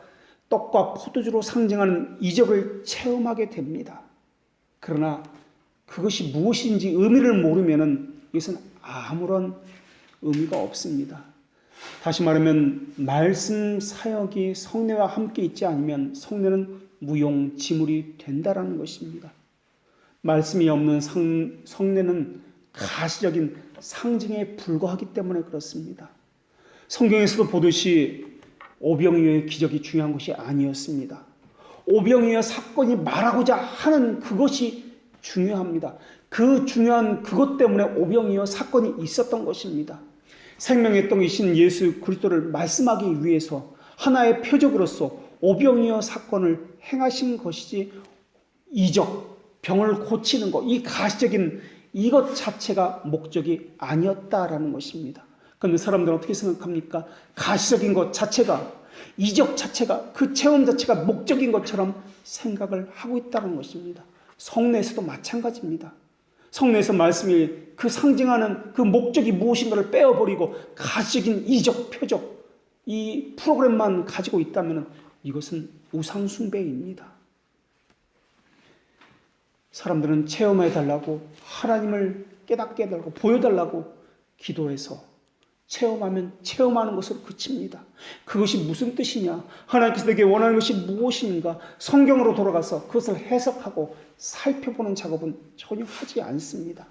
떡과 포도주로 상징하는 이적을 체험하게 됩니다. 그러나 그것이 무엇인지 의미를 모르면 이것은 아무런 의미가 없습니다. 다시 말하면 말씀 사역이 성례와 함께 있지 않으면 성례는 무용지물이 된다라는 것입니다. 말씀이 없는 성례는 가시적인 상징에 불과하기 때문에 그렇습니다. 성경에서도 보듯이 오병이어의 기적이 중요한 것이 아니었습니다. 오병이어 사건이 말하고자 하는 그것이 중요합니다. 그 중요한 그것 때문에 오병이어 사건이 있었던 것입니다. 생명의 떡이신 예수 그리스도를 말씀하기 위해서 하나의 표적으로서 오병이어 사건을 행하신 것이지 이적, 병을 고치는 것, 이 가시적인 이것 자체가 목적이 아니었다라는 것입니다. 그런데 사람들은 어떻게 생각합니까? 가시적인 것 자체가, 이적 자체가, 그 체험 자체가 목적인 것처럼 생각을 하고 있다는 것입니다. 성례에서도 마찬가지입니다. 성례에서 말씀이 그 상징하는 그 목적이 무엇인가를 빼어버리고 가시적인 이적, 표적, 이 프로그램만 가지고 있다면 이것은 우상숭배입니다. 사람들은 체험해달라고, 하나님을 깨닫게 해달라고, 보여달라고 기도해서 체험하면 체험하는 것으로 그칩니다. 그것이 무슨 뜻이냐? 하나님께서 내게 원하는 것이 무엇인가? 성경으로 돌아가서 그것을 해석하고 살펴보는 작업은 전혀 하지 않습니다.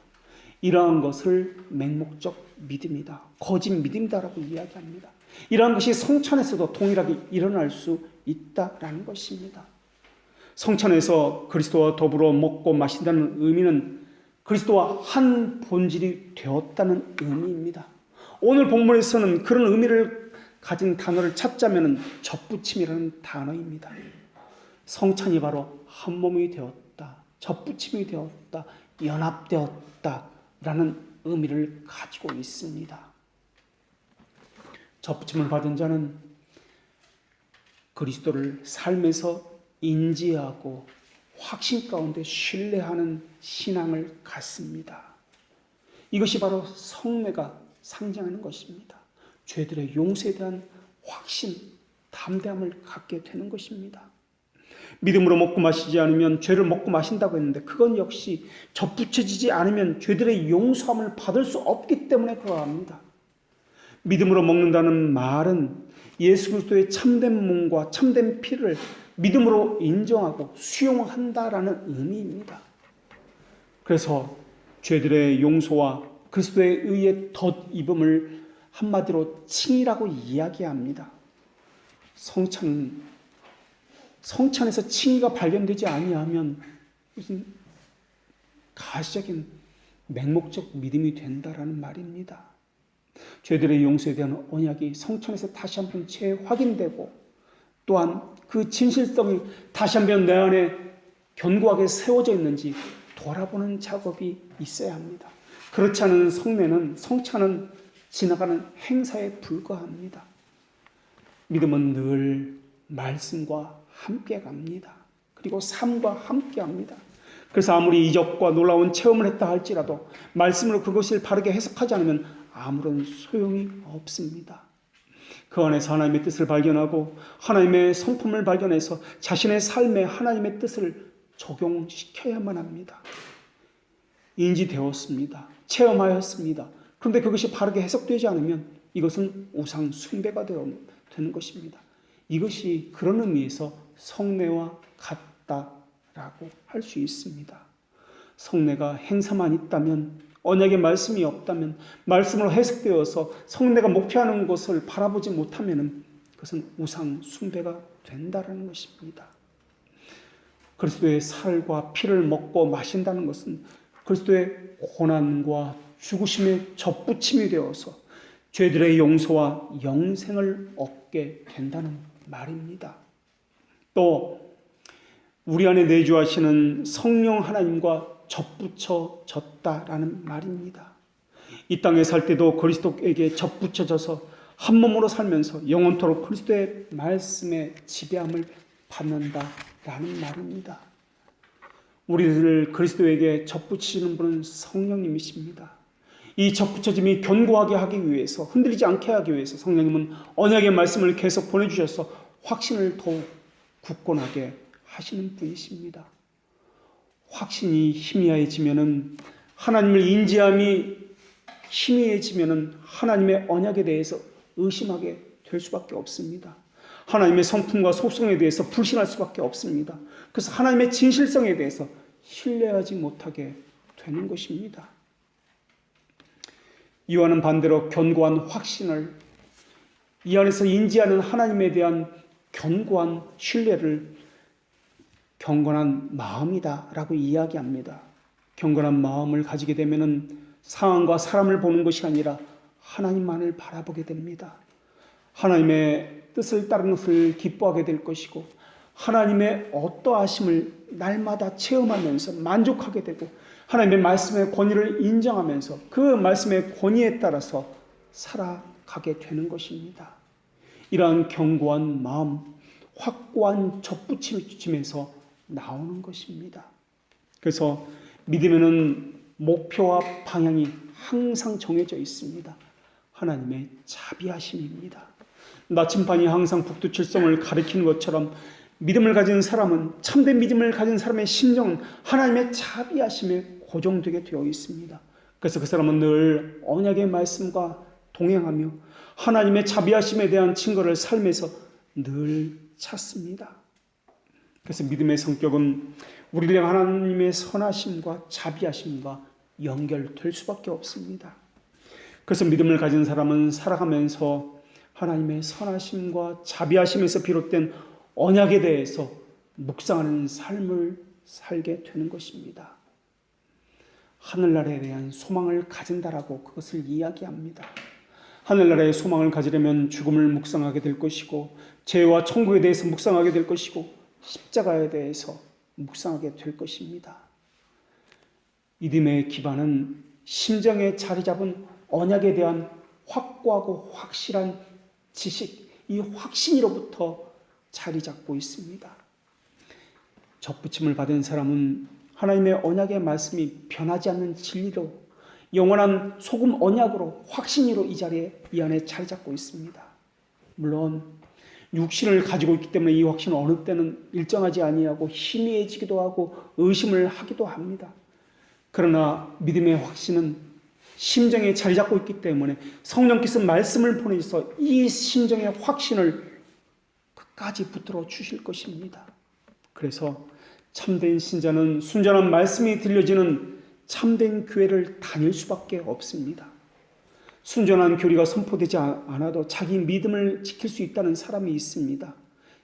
이러한 것을 맹목적 믿음이다, 거짓 믿음이다라고 이야기합니다. 이러한 것이 성찬에서도 동일하게 일어날 수 있다라는 것입니다. 성찬에서 그리스도와 더불어 먹고 마신다는 의미는 그리스도와 한 본질이 되었다는 의미입니다. 오늘 본문에서는 그런 의미를 가진 단어를 찾자면 접붙임이라는 단어입니다. 성찬이 바로 한 몸이 되었다, 접붙임이 되었다, 연합되었다 라는 의미를 가지고 있습니다. 접붙임을 받은 자는 그리스도를 삶에서 인지하고 확신 가운데 신뢰하는 신앙을 갖습니다. 이것이 바로 성례가 상징하는 것입니다. 죄들의 용서에 대한 확신, 담대함을 갖게 되는 것입니다. 믿음으로 먹고 마시지 않으면 죄를 먹고 마신다고 했는데 그건 역시 접붙여지지 않으면 죄들의 용서함을 받을 수 없기 때문에 그러합니다. 믿음으로 먹는다는 말은 예수 그리스도의 참된 몸과 참된 피를 믿음으로 인정하고 수용한다라는 의미입니다. 그래서 죄들의 용서와 그리스도에 의해 덧입음을 한마디로 칭이라고 이야기합니다. 성찬에서 칭의가 발견되지 아니하면 무슨 가시적인 맹목적 믿음이 된다라는 말입니다. 죄들의 용서에 대한 언약이 성찬에서 다시 한번 재확인되고 또한 그 진실성이 다시 한번 내 안에 견고하게 세워져 있는지 돌아보는 작업이 있어야 합니다. 그렇지 않은 성찬은 지나가는 행사에 불과합니다. 믿음은 늘 말씀과 함께 갑니다. 그리고 삶과 함께 합니다. 그래서 아무리 이적과 놀라운 체험을 했다 할지라도 말씀으로 그것을 바르게 해석하지 않으면 아무런 소용이 없습니다. 그 안에서 하나님의 뜻을 발견하고 하나님의 성품을 발견해서 자신의 삶에 하나님의 뜻을 적용시켜야만 합니다. 인지되었습니다. 체험하였습니다. 그런데 그것이 바르게 해석되지 않으면 이것은 우상 숭배가 되는 것입니다. 이것이 그런 의미에서 성례와 같다라고 할 수 있습니다. 성례가 행사만 있다면, 언약의 말씀이 없다면, 말씀으로 해석되어서 성례가 목표하는 것을 바라보지 못하면 그것은 우상 숭배가 된다는 것입니다. 그리스도의 살과 피를 먹고 마신다는 것은 그리스도의 고난과 죽으심의 접붙임이 되어서 죄들의 용서와 영생을 얻게 된다는 말입니다. 또 우리 안에 내주하시는 성령 하나님과 접붙여졌다라는 말입니다. 이 땅에 살 때도 그리스도에게 접붙여져서 한 몸으로 살면서 영원토록 그리스도의 말씀의 지배함을 받는다라는 말입니다. 우리를 그리스도에게 접붙이시는 분은 성령님이십니다. 이 접붙여짐이 견고하게 하기 위해서, 흔들리지 않게 하기 위해서 성령님은 언약의 말씀을 계속 보내주셔서 확신을 더욱 굳건하게 하시는 분이십니다. 확신이 희미해지면은, 하나님을 인지함이 희미해지면은 하나님의 언약에 대해서 의심하게 될 수밖에 없습니다. 하나님의 성품과 속성에 대해서 불신할 수밖에 없습니다. 그래서 하나님의 진실성에 대해서 신뢰하지 못하게 되는 것입니다. 이와는 반대로 견고한 확신을, 이 안에서 인지하는 하나님에 대한 견고한 신뢰를 경건한 마음이다 라고 이야기합니다. 경건한 마음을 가지게 되면 상황과 사람을 보는 것이 아니라 하나님만을 바라보게 됩니다. 하나님의 뜻을 따르는 것을 기뻐하게 될 것이고, 하나님의 어떠하심을 날마다 체험하면서 만족하게 되고, 하나님의 말씀의 권위를 인정하면서 그 말씀의 권위에 따라서 살아가게 되는 것입니다. 이러한 견고한 마음, 확고한 접붙임에서 나오는 것입니다. 그래서 믿음에는 목표와 방향이 항상 정해져 있습니다. 하나님의 자비하심입니다. 나침반이 항상 북두칠성을 가리키는 것처럼 믿음을 가진 사람은, 참된 믿음을 가진 사람의 심정은 하나님의 자비하심에 고정되게 되어 있습니다. 그래서 그 사람은 늘 언약의 말씀과 동행하며 하나님의 자비하심에 대한 증거를 삶에서 늘 찾습니다. 그래서 믿음의 성격은 우리를 향한 하나님의 선하심과 자비하심과 연결될 수밖에 없습니다. 그래서 믿음을 가진 사람은 살아가면서 하나님의 선하심과 자비하심에서 비롯된 언약에 대해서 묵상하는 삶을 살게 되는 것입니다. 하늘나라에 대한 소망을 가진다라고 그것을 이야기합니다. 하늘나라의 소망을 가지려면 죽음을 묵상하게 될 것이고, 죄와 천국에 대해서 묵상하게 될 것이고, 십자가에 대해서 묵상하게 될 것입니다. 믿음의 기반은 심정에 자리 잡은 언약에 대한 확고하고 확실한 지식, 이 확신으로부터 자리 잡고 있습니다. 접붙임을 받은 사람은 하나님의 언약의 말씀이 변하지 않는 진리로, 영원한 소금 언약으로, 확신으로 이 안에 자리 잡고 있습니다. 물론 육신을 가지고 있기 때문에 이 확신은 어느 때는 일정하지 아니하고 희미해지기도 하고 의심을 하기도 합니다. 그러나 믿음의 확신은 심정에 자리 잡고 있기 때문에 성령께서 말씀을 보내셔서 이 심정의 확신을 끝까지 붙들어 주실 것입니다. 그래서 참된 신자는 순전한 말씀이 들려지는 참된 교회를 다닐 수밖에 없습니다. 순전한 교리가 선포되지 않아도 자기 믿음을 지킬 수 있다는 사람이 있습니다.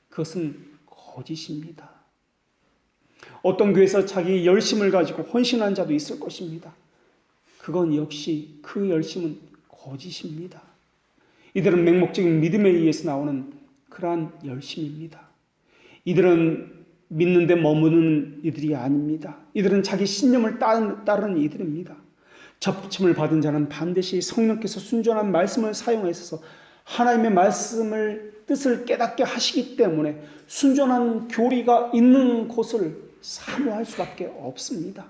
그것은 거짓입니다. 어떤 교회에서 자기 열심을 가지고 헌신한 자도 있을 것입니다. 그건 역시 그 열심은 거짓입니다. 이들은 맹목적인 믿음에 의해서 나오는 그러한 열심입니다. 이들은 믿는 데 머무는 이들이 아닙니다. 이들은 자기 신념을 따르는 이들입니다. 접붙임을 받은 자는 반드시 성령께서 순전한 말씀을 사용하셔서 하나님의 말씀을 뜻을 깨닫게 하시기 때문에 순전한 교리가 있는 곳을 사모할 수밖에 없습니다.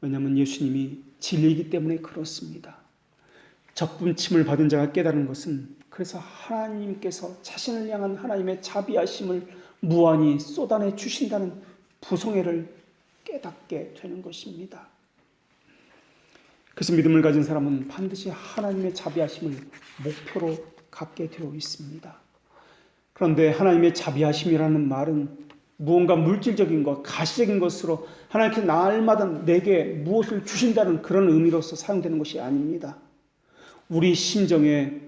왜냐하면 예수님이 진리이기 때문에 그렇습니다. 접붙임을 받은 자가 깨달은 것은, 그래서 하나님께서 자신을 향한 하나님의 자비하심을 무한히 쏟아내 주신다는 부성애를 깨닫게 되는 것입니다. 그래서 믿음을 가진 사람은 반드시 하나님의 자비하심을 목표로 갖게 되어 있습니다. 그런데 하나님의 자비하심이라는 말은 무언가 물질적인 것, 가시적인 것으로 하나님께서 날마다 내게 무엇을 주신다는 그런 의미로서 사용되는 것이 아닙니다. 우리 심정에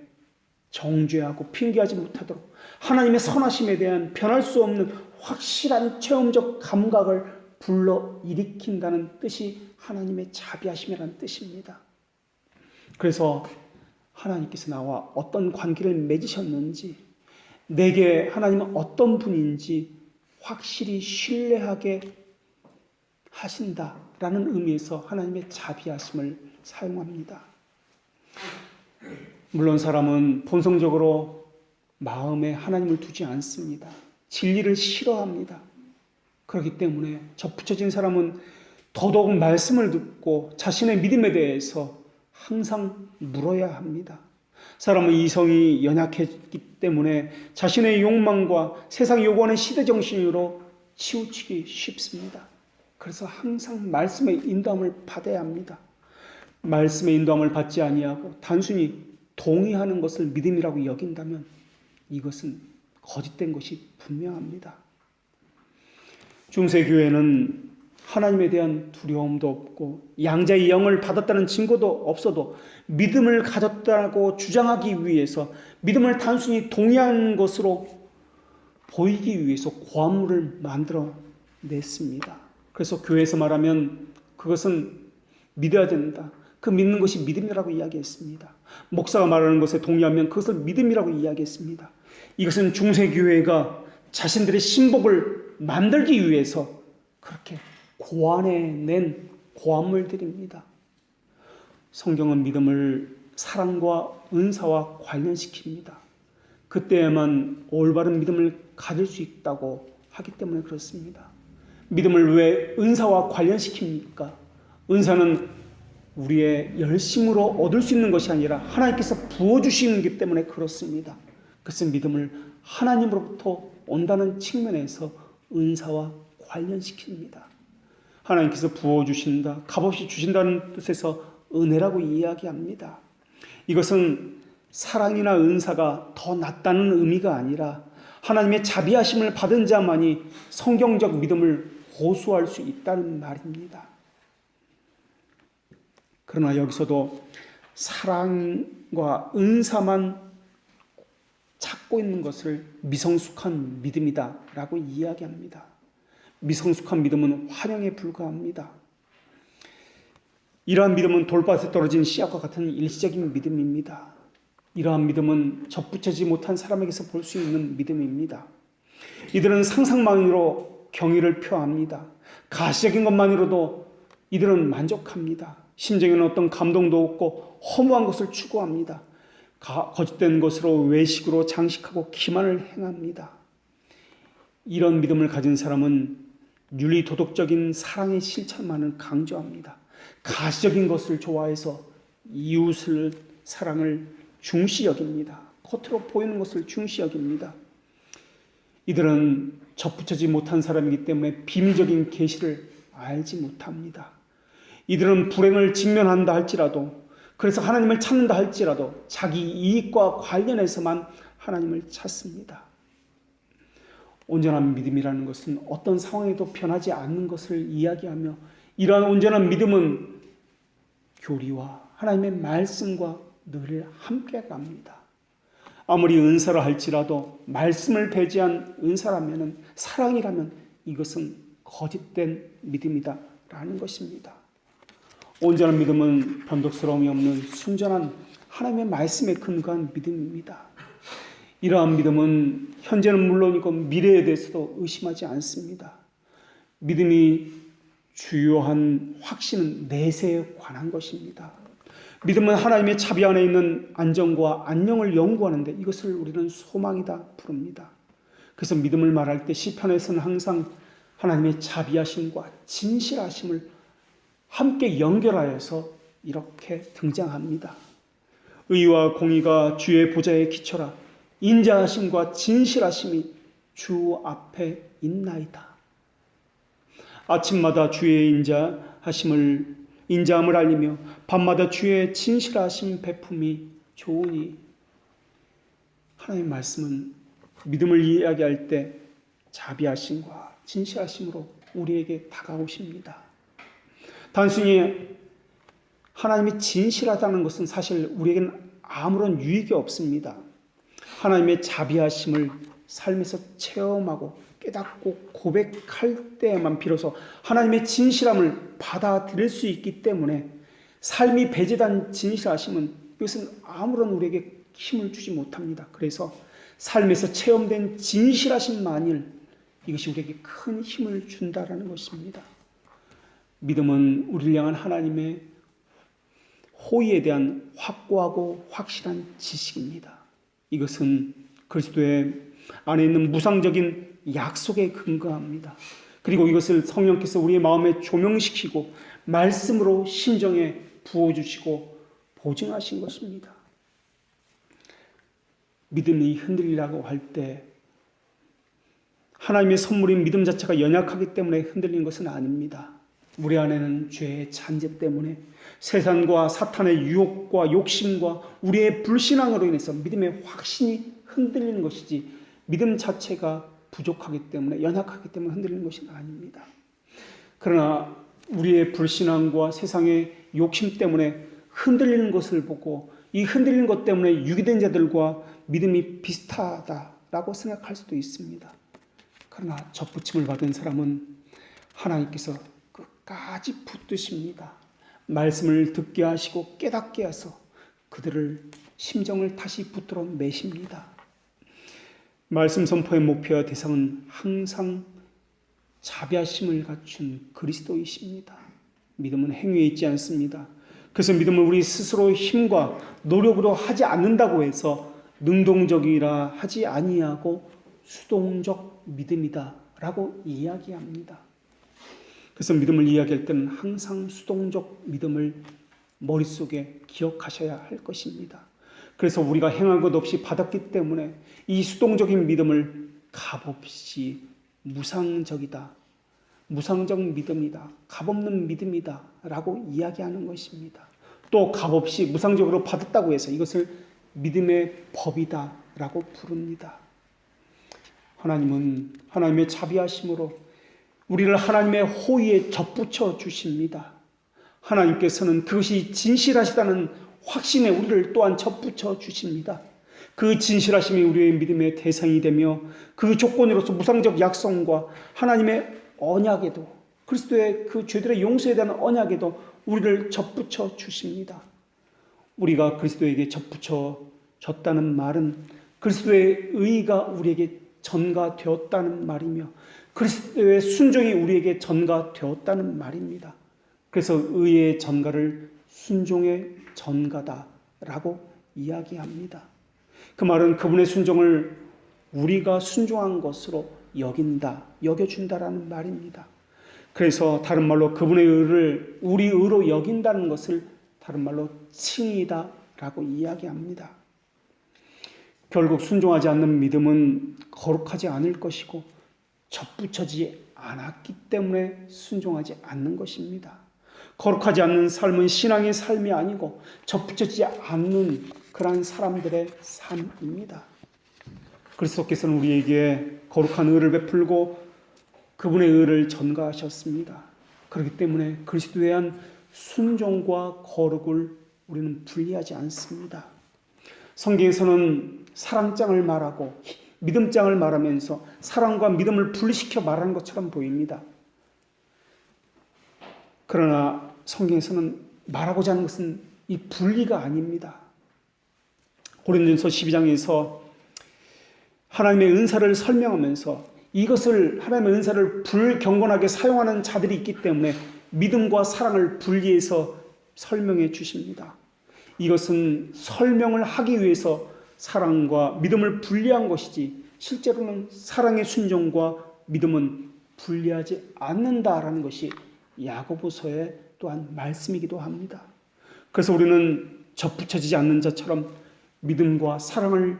정죄하고 핑계하지 못하도록 하나님의 선하심에 대한 변할 수 없는 확실한 체험적 감각을 불러일으킨다는 뜻이 하나님의 자비하심이라는 뜻입니다. 그래서 하나님께서 나와 어떤 관계를 맺으셨는지, 내게 하나님은 어떤 분인지 확실히 신뢰하게 하신다라는 의미에서 하나님의 자비하심을 사용합니다. 물론 사람은 본성적으로 마음에 하나님을 두지 않습니다. 진리를 싫어합니다. 그렇기 때문에 접붙여진 사람은 더더욱 말씀을 듣고 자신의 믿음에 대해서 항상 물어야 합니다. 사람은 이성이 연약했기 때문에 자신의 욕망과 세상이 요구하는 시대정신으로 치우치기 쉽습니다. 그래서 항상 말씀의 인도함을 받아야 합니다. 말씀의 인도함을 받지 아니하고 단순히 동의하는 것을 믿음이라고 여긴다면 이것은 거짓된 것이 분명합니다. 중세교회는 하나님에 대한 두려움도 없고 양자의 영을 받았다는 증거도 없어도 믿음을 가졌다고 주장하기 위해서, 믿음을 단순히 동의한 것으로 보이기 위해서 고함물을 만들어 냈습니다. 그래서 교회에서 말하면 그것은 믿어야 된다, 그 믿는 것이 믿음이라고 이야기했습니다. 목사가 말하는 것에 동의하면 그것을 믿음이라고 이야기했습니다. 이것은 중세교회가 자신들의 신복을 만들기 위해서 그렇게 고안해낸 고안물들입니다. 성경은 믿음을 사랑과 은사와 관련시킵니다. 그때에만 올바른 믿음을 가질 수 있다고 하기 때문에 그렇습니다. 믿음을 왜 은사와 관련시킵니까? 은사는 우리의 열심으로 얻을 수 있는 것이 아니라 하나님께서 부어주시는 것 때문에 그렇습니다. 그것은 믿음을 하나님으로부터 온다는 측면에서 은사와 관련시킵니다. 하나님께서 부어주신다, 값없이 주신다는 뜻에서 은혜라고 이야기합니다. 이것은 사랑이나 은사가 더 낫다는 의미가 아니라 하나님의 자비하심을 받은 자만이 성경적 믿음을 호소할 수 있다는 말입니다. 그러나 여기서도 사랑과 은사만 찾고 있는 것을 미성숙한 믿음이다 라고 이야기합니다. 미성숙한 믿음은 환영에 불과합니다. 이러한 믿음은 돌밭에 떨어진 씨앗과 같은 일시적인 믿음입니다. 이러한 믿음은 접붙이지 못한 사람에게서 볼 수 있는 믿음입니다. 이들은 상상만으로 경의를 표합니다. 가시적인 것만으로도 이들은 만족합니다. 심정에는 어떤 감동도 없고 허무한 것을 추구합니다. 거짓된 것으로 외식으로 장식하고 기만을 행합니다. 이런 믿음을 가진 사람은 윤리도덕적인 사랑의 실천만을 강조합니다. 가시적인 것을 좋아해서 이웃을 사랑을 중시 여깁니다. 겉으로 보이는 것을 중시 여깁니다. 이들은 접붙이지 못한 사람이기 때문에 비밀적인 계시를 알지 못합니다. 이들은 불행을 직면한다 할지라도, 그래서 하나님을 찾는다 할지라도 자기 이익과 관련해서만 하나님을 찾습니다. 온전한 믿음이라는 것은 어떤 상황에도 변하지 않는 것을 이야기하며, 이러한 온전한 믿음은 교리와 하나님의 말씀과 늘 함께 갑니다. 아무리 은사라 할지라도 말씀을 배제한 은사라면, 사랑이라면 이것은 거짓된 믿음이다라는 것입니다. 온전한 믿음은 변덕스러움이 없는 순전한 하나님의 말씀에 근거한 믿음입니다. 이러한 믿음은 현재는 물론이고 미래에 대해서도 의심하지 않습니다. 믿음이 주요한 확신은 내세에 관한 것입니다. 믿음은 하나님의 자비 안에 있는 안정과 안녕을 연구하는데 이것을 우리는 소망이다 부릅니다. 그래서 믿음을 말할 때 시편에서는 항상 하나님의 자비하심과 진실하심을 함께 연결하여서 이렇게 등장합니다. 의와 공의가 주의 보좌에 기초라. 인자하심과 진실하심이 주 앞에 있나이다. 아침마다 주의 인자함을 알리며 밤마다 주의 진실하심 베품이 좋으니. 하나님의 말씀은 믿음을 이야기할 때 자비하심과 진실하심으로 우리에게 다가오십니다. 단순히 하나님이 진실하다는 것은 사실 우리에게는 아무런 유익이 없습니다. 하나님의 자비하심을 삶에서 체험하고 깨닫고 고백할 때에만 비로소 하나님의 진실함을 받아들일 수 있기 때문에, 삶이 배제된 진실하심은 이것은 아무런 우리에게 힘을 주지 못합니다. 그래서 삶에서 체험된 진실하심만일 이것이 우리에게 큰 힘을 준다라는 것입니다. 믿음은 우리를 향한 하나님의 호의에 대한 확고하고 확실한 지식입니다. 이것은 그리스도의 안에 있는 무상적인 약속에 근거합니다. 그리고 이것을 성령께서 우리의 마음에 조명시키고 말씀으로 심정에 부어주시고 보증하신 것입니다. 믿음이 흔들리라고 할 때 하나님의 선물인 믿음 자체가 연약하기 때문에 흔들리는 것은 아닙니다. 우리 안에는 죄의 잔재 때문에 세상과 사탄의 유혹과 욕심과 우리의 불신앙으로 인해서 믿음의 확신이 흔들리는 것이지 믿음 자체가 부족하기 때문에 연약하기 때문에 흔들리는 것이 아닙니다. 그러나 우리의 불신앙과 세상의 욕심 때문에 흔들리는 것을 보고 이 흔들리는 것 때문에 유기된 자들과 믿음이 비슷하다라고 생각할 수도 있습니다. 그러나 접붙임을 받은 사람은 하나님께서 끝까지 붙드십니다. 말씀을 듣게 하시고 깨닫게 하셔서 그들을 심정을 다시 붙들어 매십니다. 말씀 선포의 목표와 대상은 항상 자비하심을 갖춘 그리스도이십니다. 믿음은 행위에 있지 않습니다. 그래서 믿음을 우리 스스로 힘과 노력으로 하지 않는다고 해서 능동적이라 하지 아니하고 수동적 믿음이다 라고 이야기합니다. 그래서 믿음을 이야기할 때는 항상 수동적 믿음을 머릿속에 기억하셔야 할 것입니다. 그래서 우리가 행한 것 없이 받았기 때문에 이 수동적인 믿음을 값없이 무상적이다, 무상적 믿음이다, 값없는 믿음이다 라고 이야기하는 것입니다. 또 값없이 무상적으로 받았다고 해서 이것을 믿음의 법이다 라고 부릅니다. 하나님은 하나님의 자비하심으로 우리를 하나님의 호의에 접붙여 주십니다. 하나님께서는 그것이 진실하시다는 확신에 우리를 또한 접붙여 주십니다. 그 진실하심이 우리의 믿음의 대상이 되며 그 조건으로서 무상적 약속과 하나님의 언약에도 그리스도의 그 죄들의 용서에 대한 언약에도 우리를 접붙여 주십니다. 우리가 그리스도에게 접붙여졌다는 말은 그리스도의 의가 우리에게 전가되었다는 말이며 그리스도의 순종이 우리에게 전가되었다는 말입니다. 그래서 의의 전가를 순종의 전가다라고 이야기합니다. 그 말은 그분의 순종을 우리가 순종한 것으로 여겨준다라는 말입니다. 그래서 다른 말로 그분의 의를 우리 의로 여긴다는 것을 다른 말로 칭의다라고 이야기합니다. 결국 순종하지 않는 믿음은 거룩하지 않을 것이고 접붙여지지 않았기 때문에 순종하지 않는 것입니다. 거룩하지 않는 삶은 신앙의 삶이 아니고 접붙여지지 않는 그러한 사람들의 삶입니다. 그리스도께서는 우리에게 거룩한 의를 베풀고 그분의 의를 전가하셨습니다. 그렇기 때문에 그리스도에 대한 순종과 거룩을 우리는 분리하지 않습니다. 성경에서는 사랑장을 말하고 믿음장을 말하면서 사랑과 믿음을 분리시켜 말하는 것처럼 보입니다. 그러나 성경에서는 말하고자 하는 것은 이 분리가 아닙니다. 고린도전서 12장에서 하나님의 은사를 설명하면서 이것을 하나님의 은사를 불경건하게 사용하는 자들이 있기 때문에 믿음과 사랑을 분리해서 설명해 주십니다. 이것은 설명을 하기 위해서 사랑과 믿음을 분리한 것이지 실제로는 사랑의 순종과 믿음은 분리하지 않는다라는 것이 야고보서의 또한 말씀이기도 합니다. 그래서 우리는 접붙여지지 않는 자처럼 믿음과 사랑을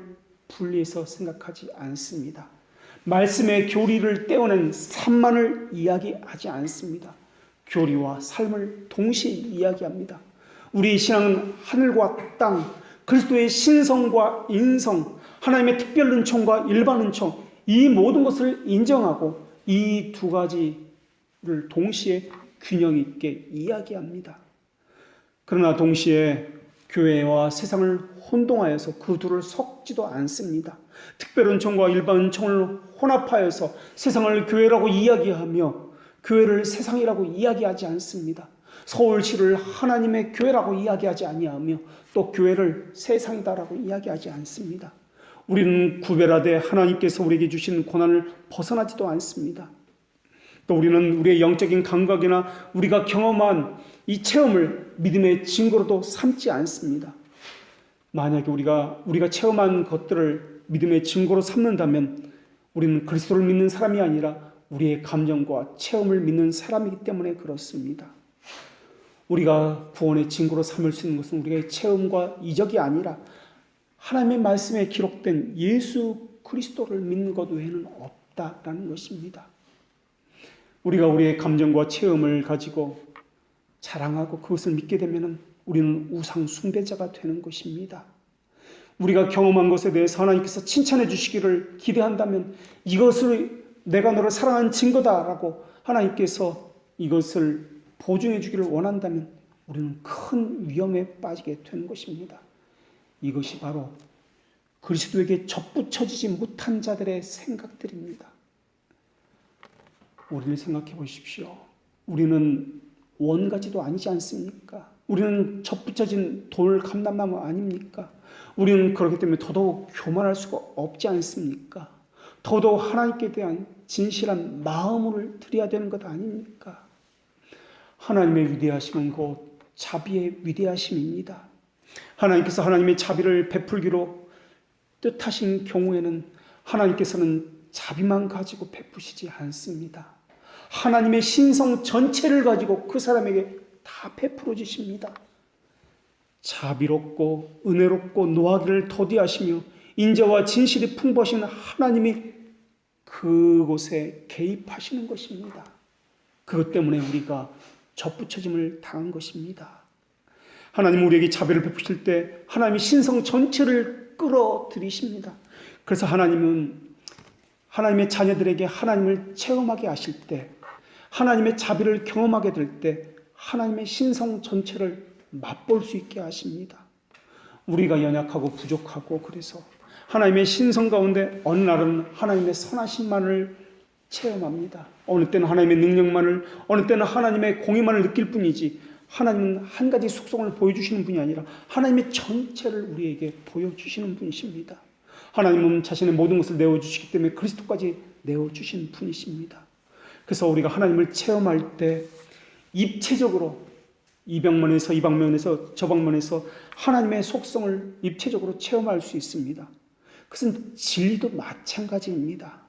분리해서 생각하지 않습니다. 말씀의 교리를 떼어낸 삶만을 이야기하지 않습니다. 교리와 삶을 동시에 이야기합니다. 우리의 신앙은 하늘과 땅, 그리스도의 신성과 인성, 하나님의 특별 은총과 일반 은총, 이 모든 것을 인정하고 이 두 가지를 동시에 균형 있게 이야기합니다. 그러나 동시에 교회와 세상을 혼동하여서 그 둘을 섞지도 않습니다. 특별 은총과 일반 은총을 혼합하여서 세상을 교회라고 이야기하며 교회를 세상이라고 이야기하지 않습니다. 서울시를 하나님의 교회라고 이야기하지 아니하며 또 교회를 세상이다라고 이야기하지 않습니다. 우리는 구별하되 하나님께서 우리에게 주신 고난을 벗어나지도 않습니다. 또 우리는 우리의 영적인 감각이나 우리가 경험한 이 체험을 믿음의 증거로도 삼지 않습니다. 만약에 우리가 체험한 것들을 믿음의 증거로 삼는다면 우리는 그리스도를 믿는 사람이 아니라 우리의 감정과 체험을 믿는 사람이기 때문에 그렇습니다. 우리가 구원의 증거로 삼을 수 있는 것은 우리의 체험과 이적이 아니라 하나님의 말씀에 기록된 예수 그리스도를 믿는 것 외에는 없다라는 것입니다. 우리가 우리의 감정과 체험을 가지고 자랑하고 그것을 믿게 되면 우리는 우상 숭배자가 되는 것입니다. 우리가 경험한 것에 대해서 하나님께서 칭찬해 주시기를 기대한다면 이것을 내가 너를 사랑하는 증거다라고 하나님께서 이것을 보증해 주기를 원한다면 우리는 큰 위험에 빠지게 되는 것입니다. 이것이 바로 그리스도에게 접붙여지지 못한 자들의 생각들입니다. 우리를 생각해 보십시오. 우리는 원가지도 아니지 않습니까? 우리는 접붙여진 돌 감람나무 아닙니까? 우리는 그렇기 때문에 더더욱 교만할 수가 없지 않습니까? 더더욱 하나님께 대한 진실한 마음을 드려야 되는 것 아닙니까? 하나님의 위대하심은 곧 자비의 위대하심입니다. 하나님께서 하나님의 자비를 베풀기로 뜻하신 경우에는 하나님께서는 자비만 가지고 베푸시지 않습니다. 하나님의 신성 전체를 가지고 그 사람에게 다 베풀어 주십니다. 자비롭고 은혜롭고 노하기를 더디하시며 인자와 진실이 풍부하신 하나님이 그곳에 개입하시는 것입니다. 그것 때문에 우리가 접붙여짐을 당한 것입니다. 하나님 우리에게 자비를 베푸실 때 하나님이 신성 전체를 끌어들이십니다. 그래서 하나님은 하나님의 자녀들에게 하나님을 체험하게 하실 때, 하나님의 자비를 경험하게 될 때 하나님의 신성 전체를 맛볼 수 있게 하십니다. 우리가 연약하고 부족하고 그래서 하나님의 신성 가운데 어느 날은 하나님의 선하심만을 체험합니다. 어느 때는 하나님의 능력만을, 어느 때는 하나님의 공의만을 느낄 뿐이지 하나님은 한 가지 속성을 보여주시는 분이 아니라 하나님의 전체를 우리에게 보여주시는 분이십니다. 하나님은 자신의 모든 것을 내어주시기 때문에 그리스도까지 내어주신 분이십니다. 그래서 우리가 하나님을 체험할 때 입체적으로 이 방면에서 이 방면에서 저 방면에서 하나님의 속성을 입체적으로 체험할 수 있습니다. 그것은 진리도 마찬가지입니다.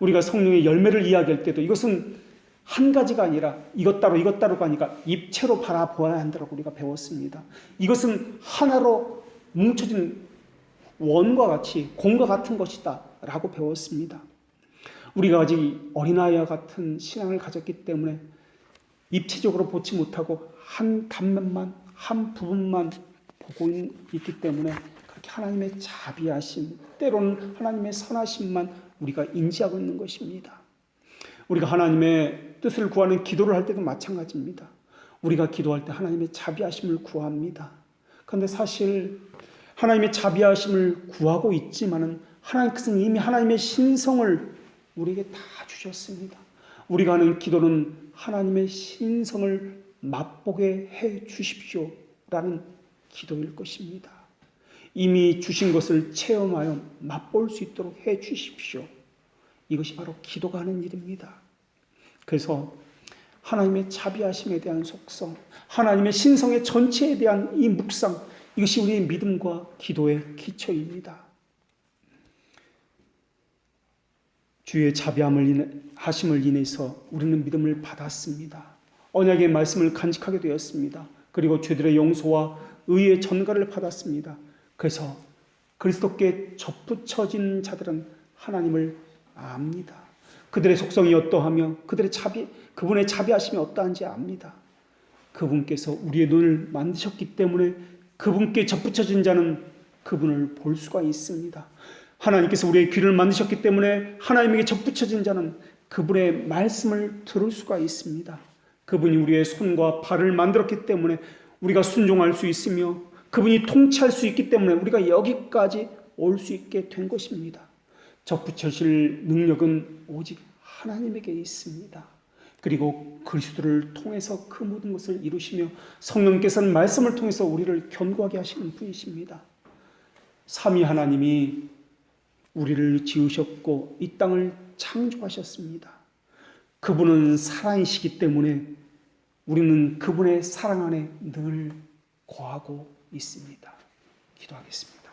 우리가 성령의 열매를 이야기할 때도 이것은 한 가지가 아니라 이것 따로가 아니라 입체로 바라보아야 한다고 우리가 배웠습니다. 이것은 하나로 뭉쳐진 원과 같이 공과 같은 것이다 라고 배웠습니다. 우리가 아직 어린아이와 같은 신앙을 가졌기 때문에 입체적으로 보지 못하고 한 단면만, 한 부분만 보고 있기 때문에 그렇게 하나님의 자비하심, 때로는 하나님의 선하심만 우리가 인지하고 있는 것입니다. 우리가 하나님의 뜻을 구하는 기도를 할 때도 마찬가지입니다. 우리가 기도할 때 하나님의 자비하심을 구합니다. 그런데 사실 하나님의 자비하심을 구하고 있지만은 하나님께서는 이미 하나님의 신성을 우리에게 다 주셨습니다. 우리가 하는 기도는 하나님의 신성을 맛보게 해 주십시오라는 기도일 것입니다. 이미 주신 것을 체험하여 맛볼 수 있도록 해 주십시오. 이것이 바로 기도가 하는 일입니다. 그래서 하나님의 자비하심에 대한 속성, 하나님의 신성의 전체에 대한 이 묵상, 이것이 우리의 믿음과 기도의 기초입니다. 주의 자비하심을 인해서 우리는 믿음을 받았습니다. 언약의 말씀을 간직하게 되었습니다. 그리고 죄들의 용서와 의의 전가를 받았습니다. 그래서 그리스도께 접붙여진 자들은 하나님을 압니다. 그들의 속성이 어떠하며 그분의 자비하심이 어떠한지 압니다. 그분께서 우리의 눈을 만드셨기 때문에 그분께 접붙여진 자는 그분을 볼 수가 있습니다. 하나님께서 우리의 귀를 만드셨기 때문에 하나님에게 접붙여진 자는 그분의 말씀을 들을 수가 있습니다. 그분이 우리의 손과 발을 만들었기 때문에 우리가 순종할 수 있으며 그분이 통치할 수 있기 때문에 우리가 여기까지 올 수 있게 된 것입니다. 접붙여질 능력은 오직 하나님에게 있습니다. 그리고 그리스도를 통해서 그 모든 것을 이루시며 성령께서는 말씀을 통해서 우리를 견고하게 하시는 분이십니다. 삼위 하나님이 우리를 지으셨고 이 땅을 창조하셨습니다. 그분은 사랑이시기 때문에 우리는 그분의 사랑 안에 늘 거하고 있습니다. 기도하겠습니다.